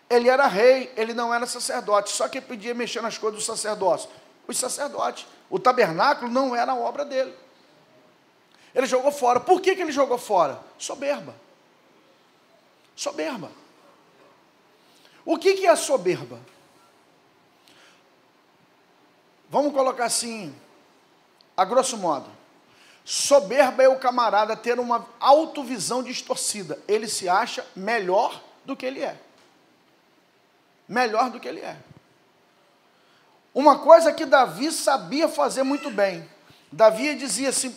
Ele era rei, ele não era sacerdote, só que ele podia mexer nas coisas do sacerdócio. Os sacerdotes, o tabernáculo não era a obra dele. Ele jogou fora. Por que ele jogou fora? Soberba. Soberba. O que é soberba? Vamos colocar assim, a grosso modo. Soberba é o camarada ter uma autovisão distorcida. Ele se acha melhor do que ele é. Melhor do que ele é. Uma coisa que Davi sabia fazer muito bem. Davi dizia assim,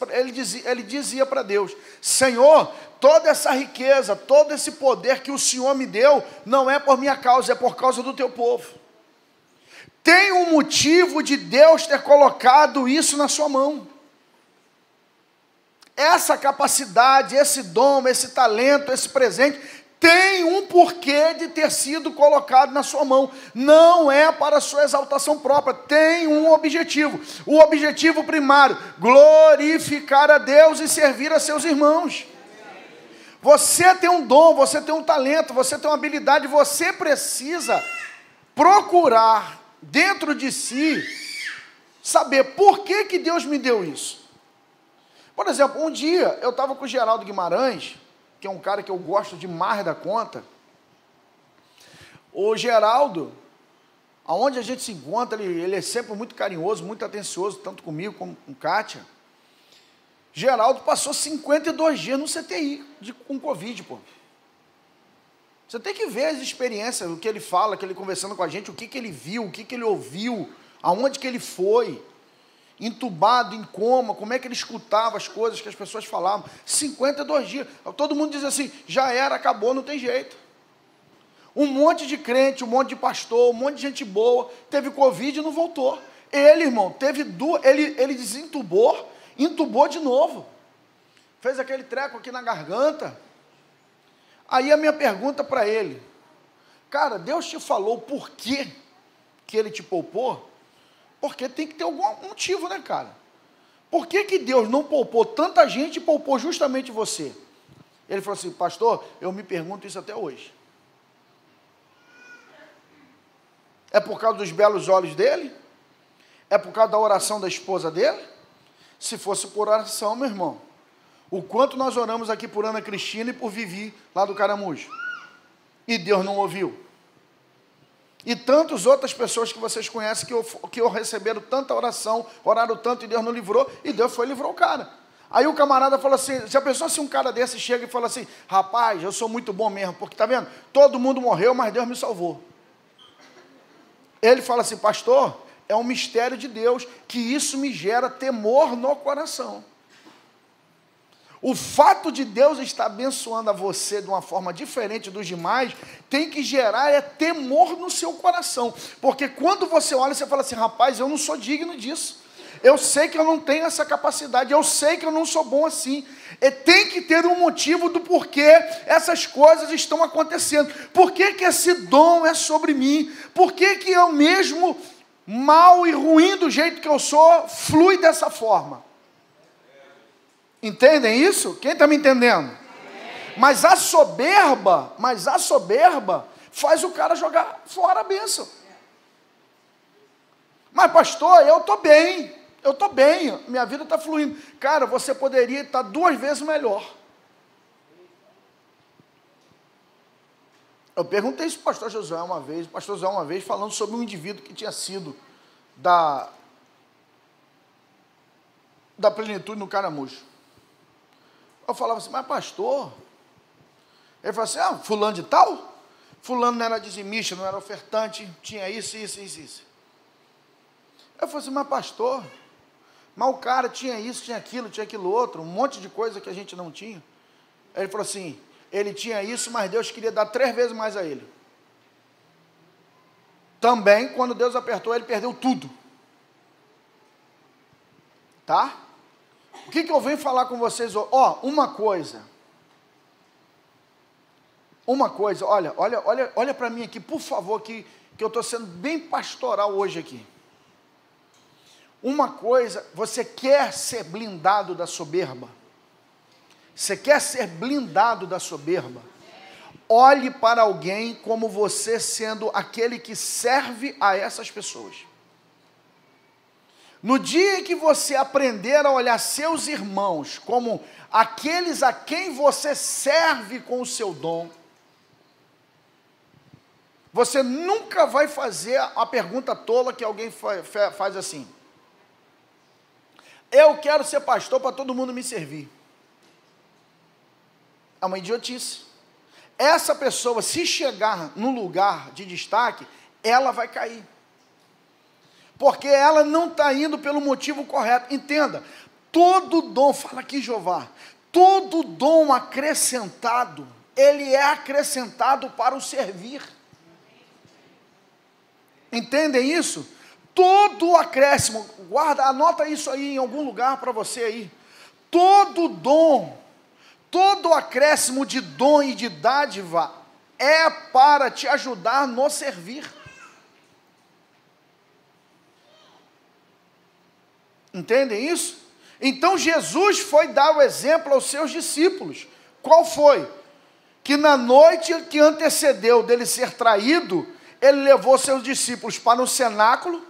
ele dizia para Deus: Senhor, toda essa riqueza, todo esse poder que o Senhor me deu, não é por minha causa, é por causa do teu povo. Tem um motivo de Deus ter colocado isso na sua mão. Essa capacidade, esse dom, esse talento, esse presente, tem um porquê de ter sido colocado na sua mão. Não é para a sua exaltação própria, tem um objetivo. O objetivo primário: glorificar a Deus e servir a seus irmãos. Você tem um dom, você tem um talento, você tem uma habilidade, você precisa procurar dentro de si saber por que que Deus me deu isso. Por exemplo, um dia eu estava com o Geraldo Guimarães, que é um cara que eu gosto demais da conta. O Geraldo, aonde a gente se encontra, ele é sempre muito carinhoso, muito atencioso, tanto comigo como com Kátia. Geraldo passou 52 dias no CTI com Covid, pô. Você tem que ver as experiências, o que ele fala, que ele conversando com a gente, o que ele viu, o que ele ouviu, aonde que ele foi, entubado, em coma, como é que ele escutava as coisas que as pessoas falavam. 52 dias. Todo mundo diz assim, já era, acabou, não tem jeito. Um monte de crente, um monte de pastor, um monte de gente boa, teve Covid e não voltou. Ele, irmão, ele desentubou, entubou de novo. Fez aquele treco aqui na garganta. Aí a minha pergunta para ele, cara, Deus te falou por que ele te poupou? Porque tem que ter algum motivo, né, cara? Por que que Deus não poupou tanta gente e poupou justamente você? Ele falou assim, pastor, eu me pergunto isso até hoje. É por causa dos belos olhos dele? É por causa da oração da esposa dele? Se fosse por oração, meu irmão, o quanto nós oramos aqui por Ana Cristina e por Vivi, lá do Caramujo. E Deus não ouviu. E tantas outras pessoas que vocês conhecem que receberam tanta oração, oraram tanto e Deus não livrou, e Deus foi e livrou o cara. Aí o camarada fala assim, se a pessoa, se um cara desse chega e fala assim, rapaz, eu sou muito bom mesmo, porque tá vendo? Todo mundo morreu, mas Deus me salvou. Ele fala assim, pastor, é um mistério de Deus, que isso me gera temor no coração. O fato de Deus estar abençoando a você de uma forma diferente dos demais, tem que gerar temor no seu coração. Porque quando você olha, você fala assim, rapaz, eu não sou digno disso. Eu sei que eu não tenho essa capacidade, eu sei que eu não sou bom assim. E tem que ter um motivo do porquê essas coisas estão acontecendo. Por que que esse dom é sobre mim? Por que que eu mesmo, mal e ruim do jeito que eu sou, flui dessa forma? Entendem isso? Quem está me entendendo? Mas a soberba faz o cara jogar fora a bênção. Mas pastor, eu estou bem, minha vida está fluindo. Cara, você poderia estar 2 vezes melhor. Eu perguntei isso para o pastor Josué uma vez, falando sobre um indivíduo que tinha sido da plenitude no Caramujo. Eu falava assim, mas pastor, ele falou assim, fulano de tal? Fulano não era dizimista, não era ofertante, tinha isso. Eu falei assim, mas pastor, mas o cara tinha isso, tinha aquilo outro, um monte de coisa que a gente não tinha. Ele falou assim, ele tinha isso, mas Deus queria dar 3 vezes mais a ele. Também, quando Deus apertou, ele perdeu tudo. Tá? O que eu venho falar com vocês? Uma coisa, olha para mim aqui, por favor, que eu estou sendo bem pastoral hoje aqui. Uma coisa, você quer ser blindado da soberba? Você quer ser blindado da soberba? Olhe para alguém como você sendo aquele que serve a essas pessoas. No dia que você aprender a olhar seus irmãos como aqueles a quem você serve com o seu dom, você nunca vai fazer a pergunta tola que alguém faz assim, eu quero ser pastor para todo mundo me servir. É uma idiotice. Essa pessoa, se chegar num lugar de destaque, ela vai cair. Porque ela não está indo pelo motivo correto. Entenda, todo dom, fala aqui Jeová, todo dom acrescentado, ele é acrescentado para o servir. Entendem isso? Todo acréscimo, guarda, anota isso aí em algum lugar para você aí. Todo dom, todo acréscimo de dom e de dádiva é para te ajudar no servir. Entendem isso? Então Jesus foi dar o exemplo aos seus discípulos. Qual foi? Que na noite que antecedeu dele ser traído, ele levou seus discípulos para o cenáculo,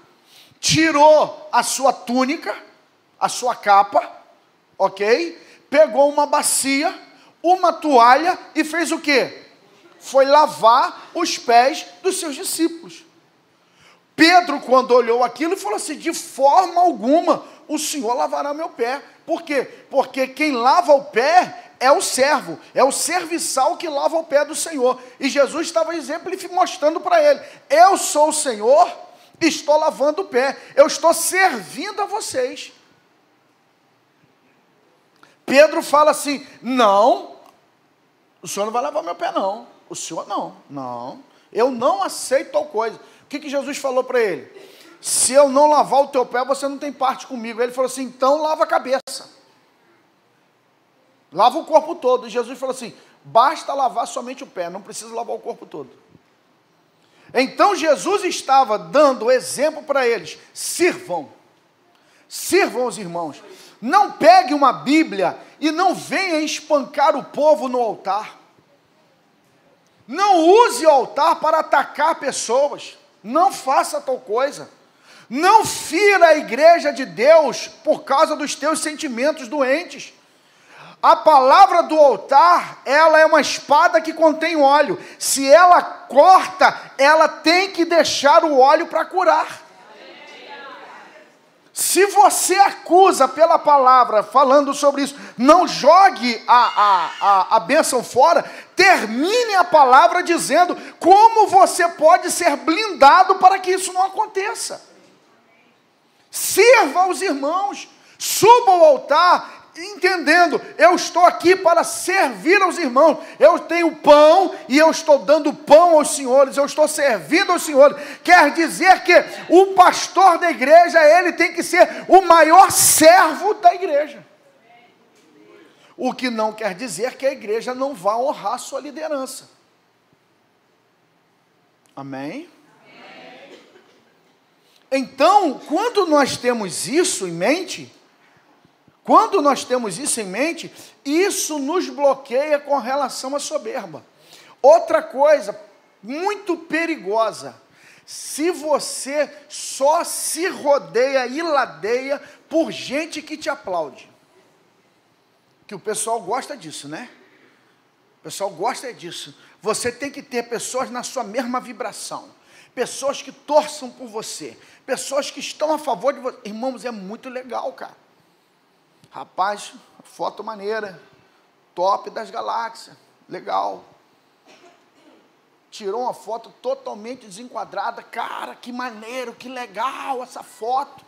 tirou a sua túnica, a sua capa, ok? Pegou uma bacia, uma toalha e fez o quê? Foi lavar os pés dos seus discípulos. Pedro, quando olhou aquilo, falou assim: de forma alguma o Senhor lavará meu pé. Por quê? Porque quem lava o pé é o servo, é o serviçal que lava o pé do Senhor. E Jesus estava mostrando para ele: eu sou o Senhor, estou lavando o pé, eu estou servindo a vocês. Pedro fala assim: não, o Senhor não vai lavar meu pé não, o Senhor não, eu não aceito tal coisa. O que Jesus falou para ele? Se eu não lavar o teu pé, você não tem parte comigo. Ele falou assim: então lava a cabeça, lava o corpo todo. E Jesus falou assim: basta lavar somente o pé, não precisa lavar o corpo todo. Então Jesus estava dando exemplo para eles: sirvam os irmãos. Não pegue uma Bíblia e não venha espancar o povo no altar. Não use o altar para atacar pessoas. Não faça tal coisa. Não fira a igreja de Deus por causa dos teus sentimentos doentes. A palavra do altar, ela é uma espada que contém óleo. Se ela corta, ela tem que deixar o óleo para curar. Se você acusa pela palavra, falando sobre isso, não jogue a bênção fora, termine a palavra dizendo como você pode ser blindado para que isso não aconteça. Sirva aos irmãos, suba ao altar, entendendo, eu estou aqui para servir aos irmãos, eu tenho pão e eu estou dando pão aos senhores, eu estou servindo aos senhores. Quer dizer que o pastor da igreja, ele tem que ser o maior servo da igreja. O que não quer dizer que a igreja não vá honrar sua liderança. Amém? Então, quando nós temos isso em mente, isso nos bloqueia com relação à soberba. Outra coisa muito perigosa: se você só se rodeia e ladeia por gente que te aplaude. Que o pessoal gosta disso, né? O pessoal gosta disso. Você tem que ter pessoas na sua mesma vibração. Pessoas que torçam por você. Pessoas que estão a favor de você. Irmãos, é muito legal, cara. Rapaz, foto maneira, top das galáxias, legal. Tirou uma foto totalmente desenquadrada, cara, que maneiro, que legal essa foto.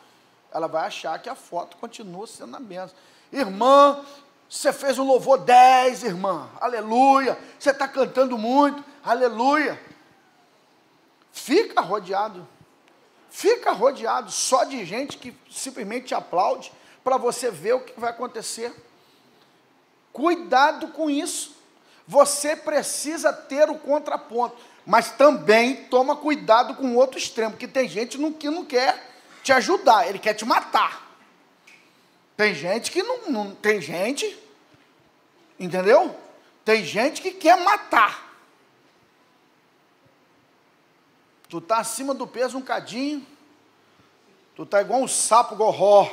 Ela vai achar que a foto continua sendo a bênção. Irmã, você fez um louvor 10, irmã, aleluia. Você está cantando muito, aleluia. Fica rodeado só de gente que simplesmente te aplaude, para você ver o que vai acontecer. Cuidado com isso. Você precisa ter o contraponto, mas também toma cuidado com o outro extremo, porque tem gente que não quer te ajudar, ele quer te matar. Tem gente que não tem gente, entendeu? Tem gente que quer matar. Tu tá acima do peso um cadinho, tu tá igual um sapo gorró,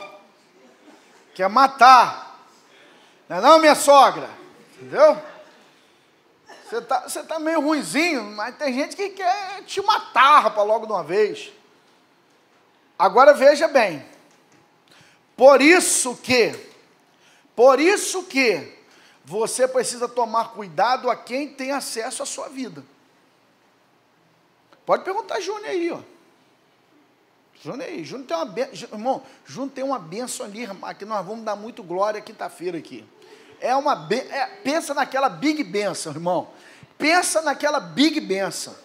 quer matar, não é não, minha sogra? Entendeu? Você tá meio ruinzinho, mas tem gente que quer te matar, rapaz, logo de uma vez. Agora veja bem, por isso que você precisa tomar cuidado a quem tem acesso à sua vida. Pode perguntar a Júnior aí, ó. Júnior tem uma benção, irmão, Júnior tem uma benção ali, irmão, que nós vamos dar muito glória quinta-feira aqui. Pensa naquela big benção, irmão. Pensa naquela big benção.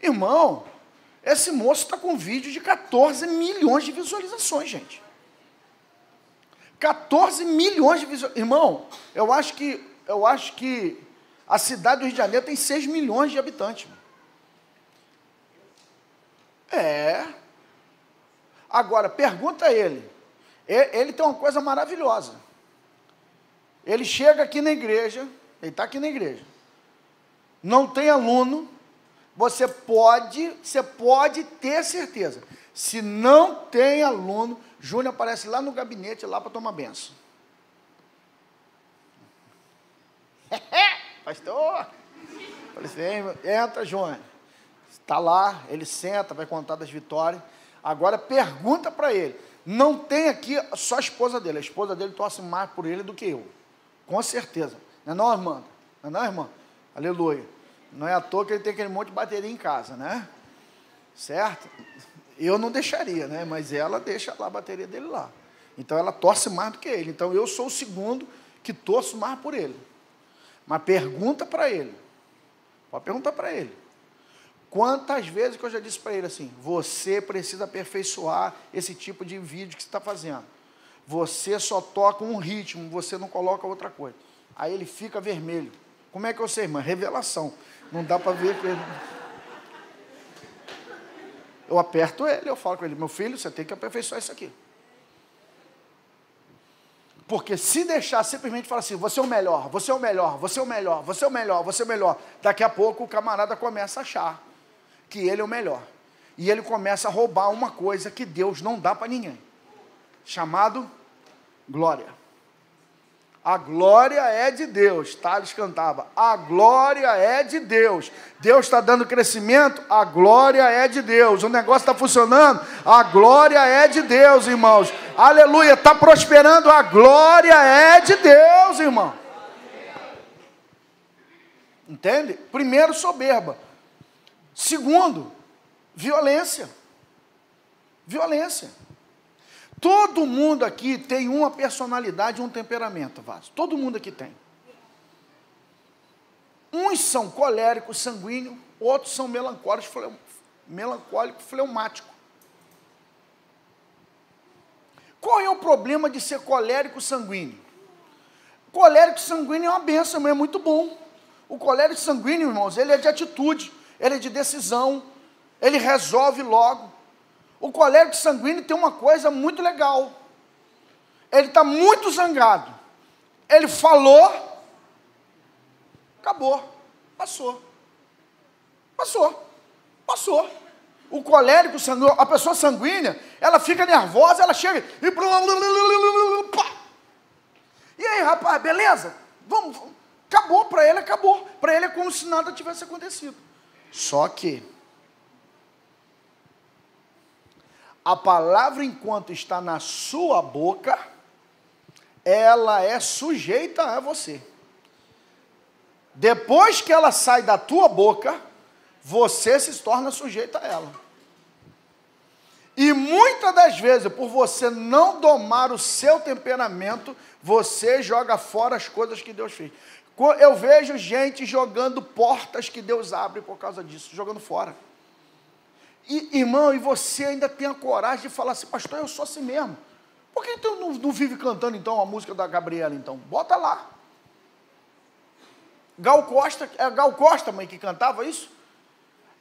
Irmão, esse moço está com um vídeo de 14 milhões de visualizações, gente. 14 milhões de visualizações. Irmão, eu acho que a cidade do Rio de Janeiro tem 6 milhões de habitantes. Agora, pergunta a ele. Ele tem uma coisa maravilhosa. Ele chega aqui na igreja, ele está aqui na igreja, não tem aluno, você pode ter certeza, se não tem aluno, Júnior aparece lá no gabinete, lá para tomar benção. Pastor, falei assim, entra, Júnior. Está lá, ele senta, vai contar das vitórias. Agora pergunta para ele, não tem aqui só a esposa dele torce mais por ele do que eu, com certeza. Não é não, irmã? Não é não, irmã? Aleluia. Não é à toa que ele tem aquele monte de bateria em casa, né? Certo? Eu não deixaria, né? Mas ela deixa lá a bateria dele lá. Então ela torce mais do que ele. Então eu sou o segundo que torço mais por ele. Mas pergunta para ele. Pode perguntar para ele. Quantas vezes que eu já disse para ele assim, você precisa aperfeiçoar esse tipo de vídeo que você está fazendo. Você só toca um ritmo, você não coloca outra coisa. Aí ele fica vermelho. Como é que eu sei, irmã? Revelação. Não dá para ver. Eu aperto ele, eu falo com ele, meu filho, você tem que aperfeiçoar isso aqui. Porque se deixar simplesmente falar assim, você é o melhor, você é o melhor, você é o melhor, você é o melhor, você é o melhor, daqui a pouco o camarada começa a achar que ele é o melhor. E ele começa a roubar uma coisa que Deus não dá para ninguém. Chamado glória. A glória é de Deus. Tales cantava, a glória é de Deus. Deus está dando crescimento, a glória é de Deus. O negócio está funcionando, a glória é de Deus, irmãos. Aleluia, está prosperando, a glória é de Deus, irmão. Entende? Primeiro, soberba. Segundo, violência. Violência. Todo mundo aqui tem uma personalidade, um temperamento, Vaso. Todo mundo aqui tem. Uns são coléricos, sanguíneos, outros são melancólicos, fleumáticos. Qual é o problema de ser colérico sanguíneo? Colérico sanguíneo é uma bênção, é muito bom. O colérico sanguíneo, irmãos, ele é de atitude, ele é de decisão, ele resolve logo. O colérico sanguíneo tem uma coisa muito legal. Ele está muito zangado. Ele falou, acabou, passou. O colérico sanguíneo, a pessoa sanguínea, ela fica nervosa, ela chega e... E aí, rapaz, beleza? Vamos. Acabou, para ele acabou. Para ele é como se nada tivesse acontecido. Só que a palavra, enquanto está na sua boca, ela é sujeita a você. Depois que ela sai da tua boca, você se torna sujeito a ela. E muitas das vezes, por você não domar o seu temperamento, você joga fora as coisas que Deus fez. Eu vejo gente jogando portas que Deus abre por causa disso, jogando fora. E, irmão, e você ainda tem a coragem de falar assim, pastor, eu sou assim mesmo. Por que tu não vive cantando, então, a música da Gabriela, então? Bota lá. Gal Costa, mãe, que cantava isso?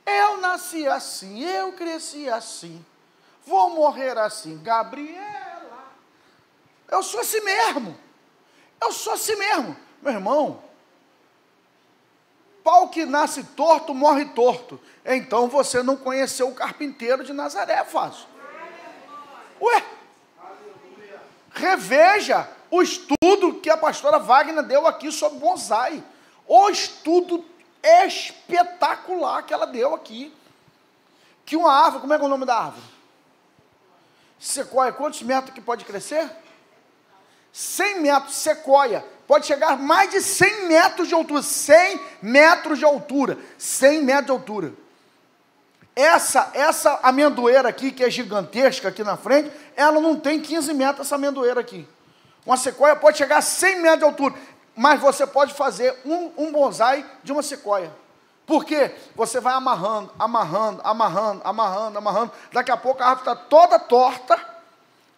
Eu nasci assim, eu cresci assim, vou morrer assim, Gabriela. Eu sou assim mesmo. Meu irmão, pau que nasce torto, morre torto. Então você não conheceu o carpinteiro de Nazaré, Fácil. Ué, reveja o estudo que a pastora Wagner deu aqui sobre bonsai. O estudo espetacular que ela deu aqui. Que uma árvore, como é que é o nome da árvore? Sequoia, quantos metros que pode crescer? 100 metros, sequoia. Pode chegar a mais de 100 metros de altura. 100 metros de altura. 100 metros de altura. Essa amendoeira aqui, que é gigantesca aqui na frente, ela não tem 15 metros, essa amendoeira aqui. Uma sequoia pode chegar a 100 metros de altura. Mas você pode fazer um bonsai de uma sequoia. Por quê? Você vai amarrando. Daqui a pouco a árvore está toda torta.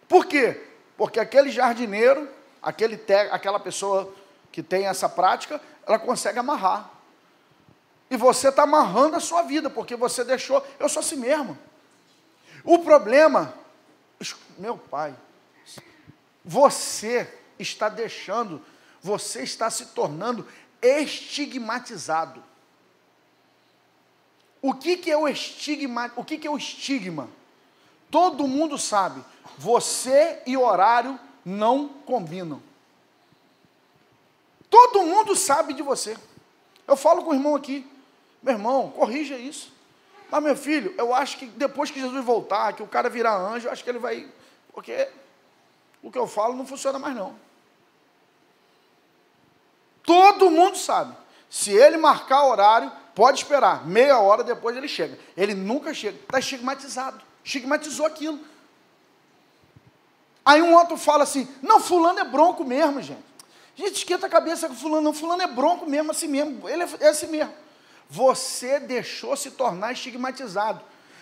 Por quê? Porque aquele jardineiro, aquela pessoa que tem essa prática, ela consegue amarrar. E você está amarrando a sua vida, porque você deixou, eu sou assim mesmo. O problema, meu pai, você está deixando você está se tornando estigmatizado. O que é o estigma? O que é o estigma? Todo mundo sabe, você e horário não combinam. Todo mundo sabe de você. Eu falo com o irmão aqui, meu irmão, corrija isso. Mas, meu filho, eu acho que depois que Jesus voltar, que o cara virar anjo, eu acho que ele vai... Porque o que eu falo não funciona mais, não. Todo mundo sabe. Se ele marcar horário, pode esperar. Meia hora depois ele chega. Ele nunca chega. Está estigmatizado. Estigmatizou aquilo. Aí um outro fala assim, não, fulano é bronco mesmo, gente. Gente, esquenta a cabeça com fulano. Não, fulano é bronco mesmo, assim mesmo. Ele é assim mesmo. Você deixou se tornar estigmatizado.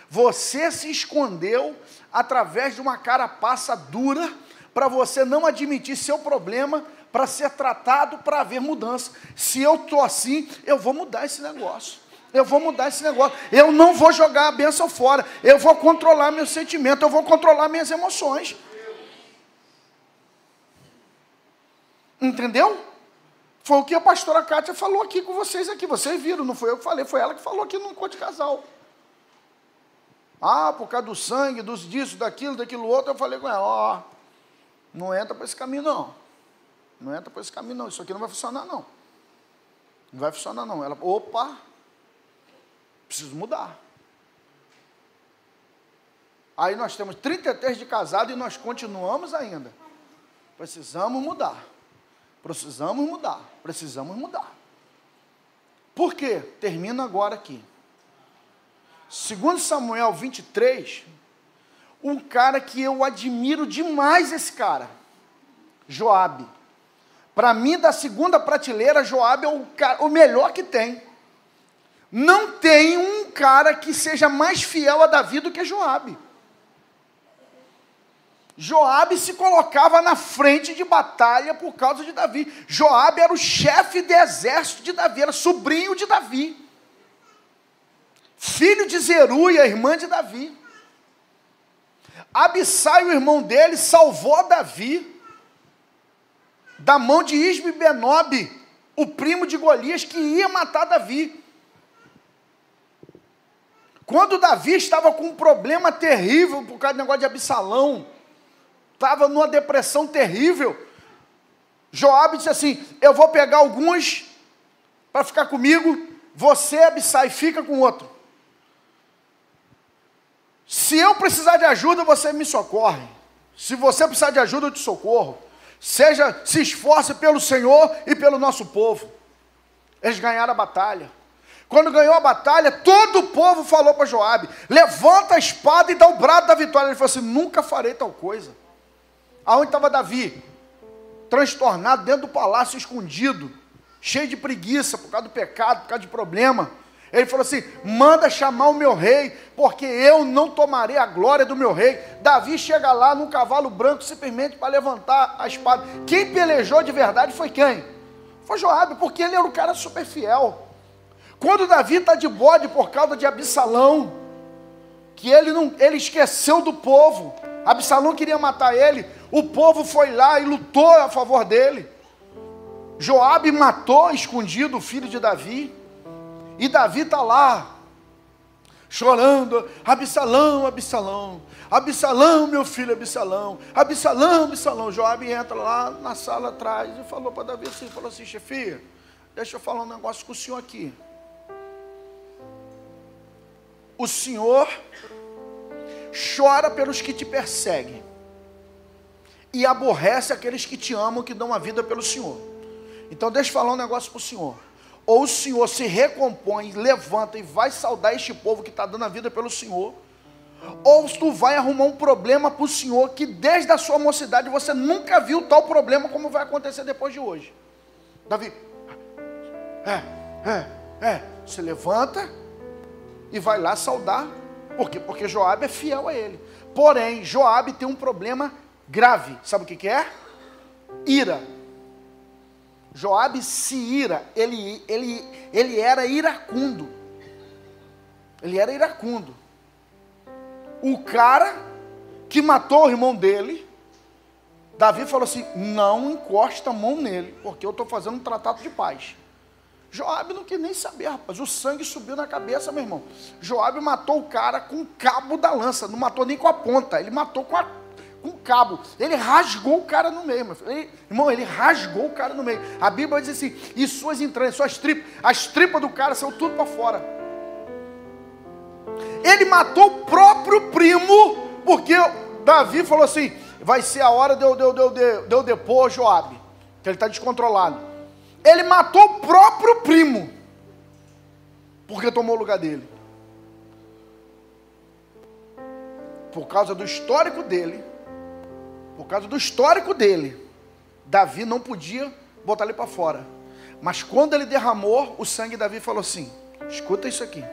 Você se escondeu através de uma carapaça dura para você não admitir seu problema, para ser tratado, para haver mudança. Se eu estou assim, eu vou mudar esse negócio. Eu vou mudar esse negócio. Eu não vou jogar a bênção fora. Eu vou controlar meu sentimento. Eu vou controlar minhas emoções. Entendeu? Foi o que a pastora Kátia falou aqui com vocês aqui. Vocês viram, não foi eu que falei, foi ela que falou aqui no encontro de casal. Ah, por causa do sangue, disso, daquilo outro, eu falei com ela, ó, não entra por esse caminho não. Não entra por esse caminho não, isso aqui não vai funcionar não. Não vai funcionar não. Ela, opa, preciso mudar. Aí nós temos 33 de casado e nós continuamos ainda. Precisamos mudar. Precisamos mudar. Precisamos mudar. Por quê? Termino agora aqui. 2 Samuel 23, um cara que eu admiro demais esse cara, Joabe. Para mim, da segunda prateleira, Joabe é o melhor que tem. Não tem um cara que seja mais fiel a Davi do que Joabe. Joabe se colocava na frente de batalha por causa de Davi. Joabe era o chefe de exército de Davi, era sobrinho de Davi. Filho de Zeruia, irmã de Davi. Abissai, o irmão dele, salvou Davi da mão de Isbi-Benob, o primo de Golias, que ia matar Davi. Quando Davi estava com um problema terrível, por causa do negócio de Absalão, estava numa depressão terrível, Joabe disse assim, eu vou pegar alguns para ficar comigo, você, Abissai, fica com outro. Se eu precisar de ajuda, você me socorre. Se você precisar de ajuda, eu te socorro. Se esforce pelo Senhor e pelo nosso povo. Eles ganharam a batalha. Quando ganhou a batalha, todo o povo falou para Joabe, levanta a espada e dá o brado da vitória. Ele falou assim, nunca farei tal coisa. Aonde estava Davi? Transtornado dentro do palácio, escondido, cheio de preguiça, por causa do pecado, por causa de problema. Ele falou assim, manda chamar o meu rei, porque eu não tomarei a glória do meu rei. Davi chega lá num cavalo branco, simplesmente para levantar a espada. Quem pelejou de verdade foi quem? Foi Joabe, porque ele era um cara super fiel. Quando Davi está de bode por causa de Absalão, que ele esqueceu do povo, Absalão queria matar ele, o povo foi lá e lutou a favor dele. Joabe matou escondido o filho de Davi. E Davi está lá, chorando, Absalão, Absalão, Absalão, meu filho Absalão, Absalão, Absalão. Joabe entra lá na sala atrás e falou para Davi assim, falou assim, chefia, deixa eu falar um negócio com o senhor aqui. O senhor chora pelos que te perseguem e aborrece aqueles que te amam, que dão a vida pelo senhor. Então deixa eu falar um negócio para o senhor. Ou o Senhor se recompõe, levanta e vai saudar este povo que está dando a vida pelo Senhor, ou tu vai arrumar um problema para o Senhor, que desde a sua mocidade você nunca viu tal problema como vai acontecer depois de hoje. Davi, se levanta e vai lá saudar. Por quê? Porque Joabe é fiel a ele. Porém, Joabe tem um problema grave. Sabe o que é? Ira. Joabe se ira, ele era iracundo. Ele era iracundo. O cara que matou o irmão dele, Davi falou assim, não encosta a mão nele, porque eu estou fazendo um tratado de paz. Joabe não quis nem saber, rapaz, o sangue subiu na cabeça, meu irmão. Joabe matou o cara com o cabo da lança, não matou nem com a ponta, ele matou com o cabo. Ele rasgou o cara no meio, irmão, ele rasgou o cara no meio. A Bíblia diz assim, e suas entranhas, suas tripas, as tripas do cara saiu tudo para fora. Ele matou o próprio primo, porque Davi falou assim, vai ser a hora de eu depor Joabe, que ele está descontrolado. Ele matou o próprio primo, porque tomou o lugar dele. Por causa do histórico dele, Davi não podia botar ele para fora. Mas quando ele derramou o sangue, Davi falou assim, escuta isso aqui.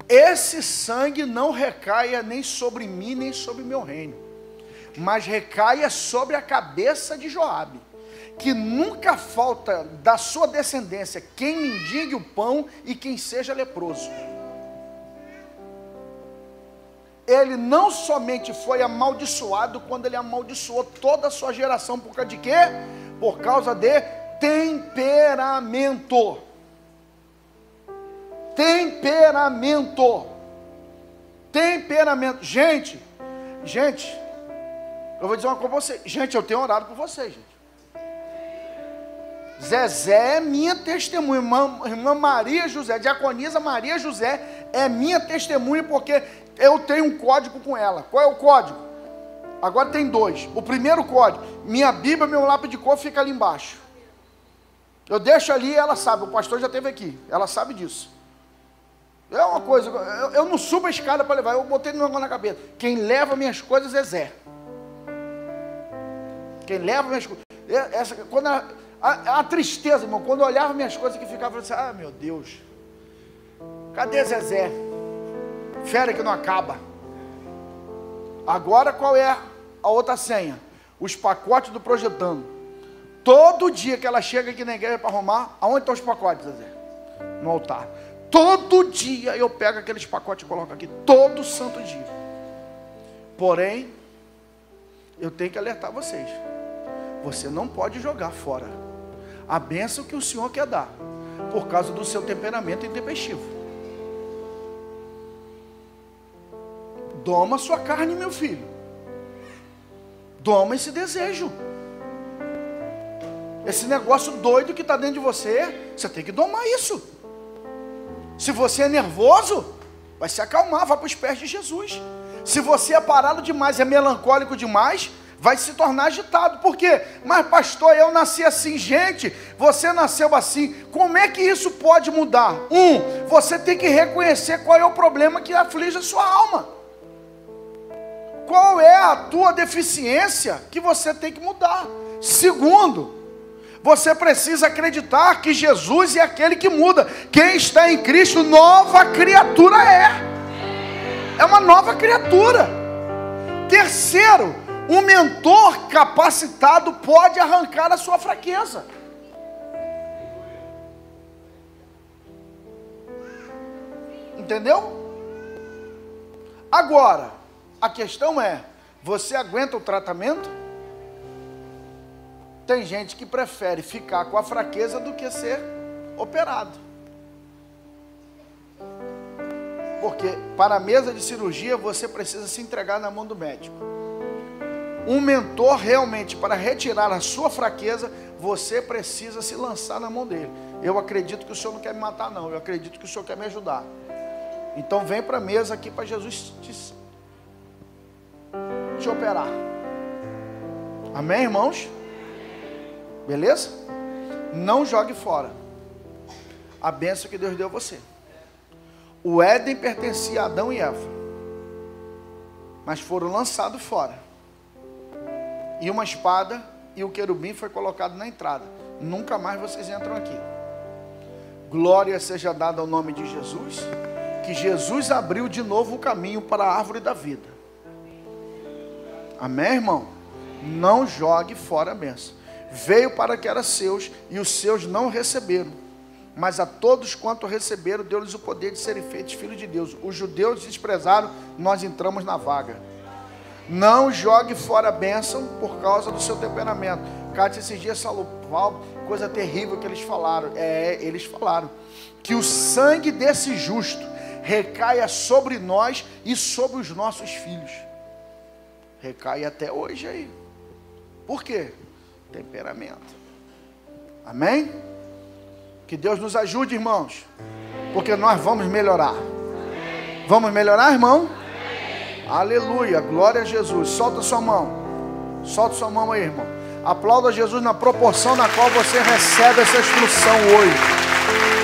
Esse sangue não recaia nem sobre mim, nem sobre meu reino, mas recaia sobre a cabeça de Joabe, que nunca falta da sua descendência quem mendigue o pão e quem seja leproso. Ele não somente foi amaldiçoado, quando ele amaldiçoou toda a sua geração, por causa de quê? Por causa de temperamento. Temperamento. Gente, eu vou dizer uma coisa para vocês. Gente, eu tenho orado por vocês, gente. Zezé é minha testemunha, irmã Maria José, diaconisa Maria José é minha testemunha, porque eu tenho um código com ela. Qual é o código? Agora tem 2. O primeiro código, minha Bíblia, meu lápis de cor fica ali embaixo. Eu deixo ali e ela sabe, o pastor já esteve aqui, ela sabe disso. É uma coisa, eu não subo a escada para levar, eu botei no negócio na cabeça. Quem leva minhas coisas é Zé. Quem leva minhas coisas. Quando a tristeza, irmão, quando eu olhava minhas coisas que ficava assim, ah, meu Deus, cadê Zezé? Fera que não acaba. Agora qual é a outra senha? Os pacotes do Projetando. Todo dia que ela chega aqui na igreja para arrumar, aonde estão os pacotes, Zezé? No altar. Todo dia eu pego aqueles pacotes e coloco aqui, todo santo dia. Porém, eu tenho que alertar vocês. Você não pode jogar fora a bênção que o Senhor quer dar, por causa do seu temperamento intempestivo. Doma sua carne, meu filho. Doma esse desejo. Esse negócio doido que está dentro de você, você tem que domar isso. Se você é nervoso, vai se acalmar, vai para os pés de Jesus. Se você é parado demais, é melancólico demais, vai se tornar agitado. Por quê? Mas pastor, eu nasci assim. Gente, você nasceu assim. Como é que isso pode mudar? Você tem que reconhecer qual é o problema que aflige a sua alma. Qual é a tua deficiência que você tem que mudar? Segundo, você precisa acreditar que Jesus é aquele que muda. Quem está em Cristo, nova criatura é. É uma nova criatura. Terceiro, um mentor capacitado pode arrancar a sua fraqueza. Entendeu? Agora, a questão é, você aguenta o tratamento? Tem gente que prefere ficar com a fraqueza do que ser operado. Porque para a mesa de cirurgia você precisa se entregar na mão do médico. Um mentor realmente, para retirar a sua fraqueza, você precisa se lançar na mão dele. Eu acredito que o Senhor não quer me matar não, eu acredito que o Senhor quer me ajudar. Então vem para a mesa aqui para Jesus te operar. Amém, irmãos? Beleza? Não jogue fora a bênção que Deus deu a você. O Éden pertencia a Adão e Eva, mas foram lançados fora. E uma espada e o querubim foi colocado na entrada. Nunca mais vocês entram aqui. Glória seja dada ao nome de Jesus. Que Jesus abriu de novo o caminho para a árvore da vida. Amém, irmão? Não jogue fora a bênção. Veio para que era seus, e os seus não receberam. Mas a todos quanto receberam, deu-lhes o poder de serem feitos filhos de Deus. Os judeus desprezaram, nós entramos na vaga. Não jogue fora a bênção por causa do seu temperamento. Cátia, esses dias falou, coisa terrível que eles falaram. Eles falaram que o sangue desse justo recaia sobre nós e sobre os nossos filhos. Recai até hoje aí. Por quê? Temperamento. Amém? Que Deus nos ajude, irmãos. Porque nós vamos melhorar. Vamos melhorar, irmão? Aleluia, glória a Jesus. Solta sua mão. Solta sua mão aí, irmão. Aplauda Jesus na proporção na qual você recebe essa instrução hoje.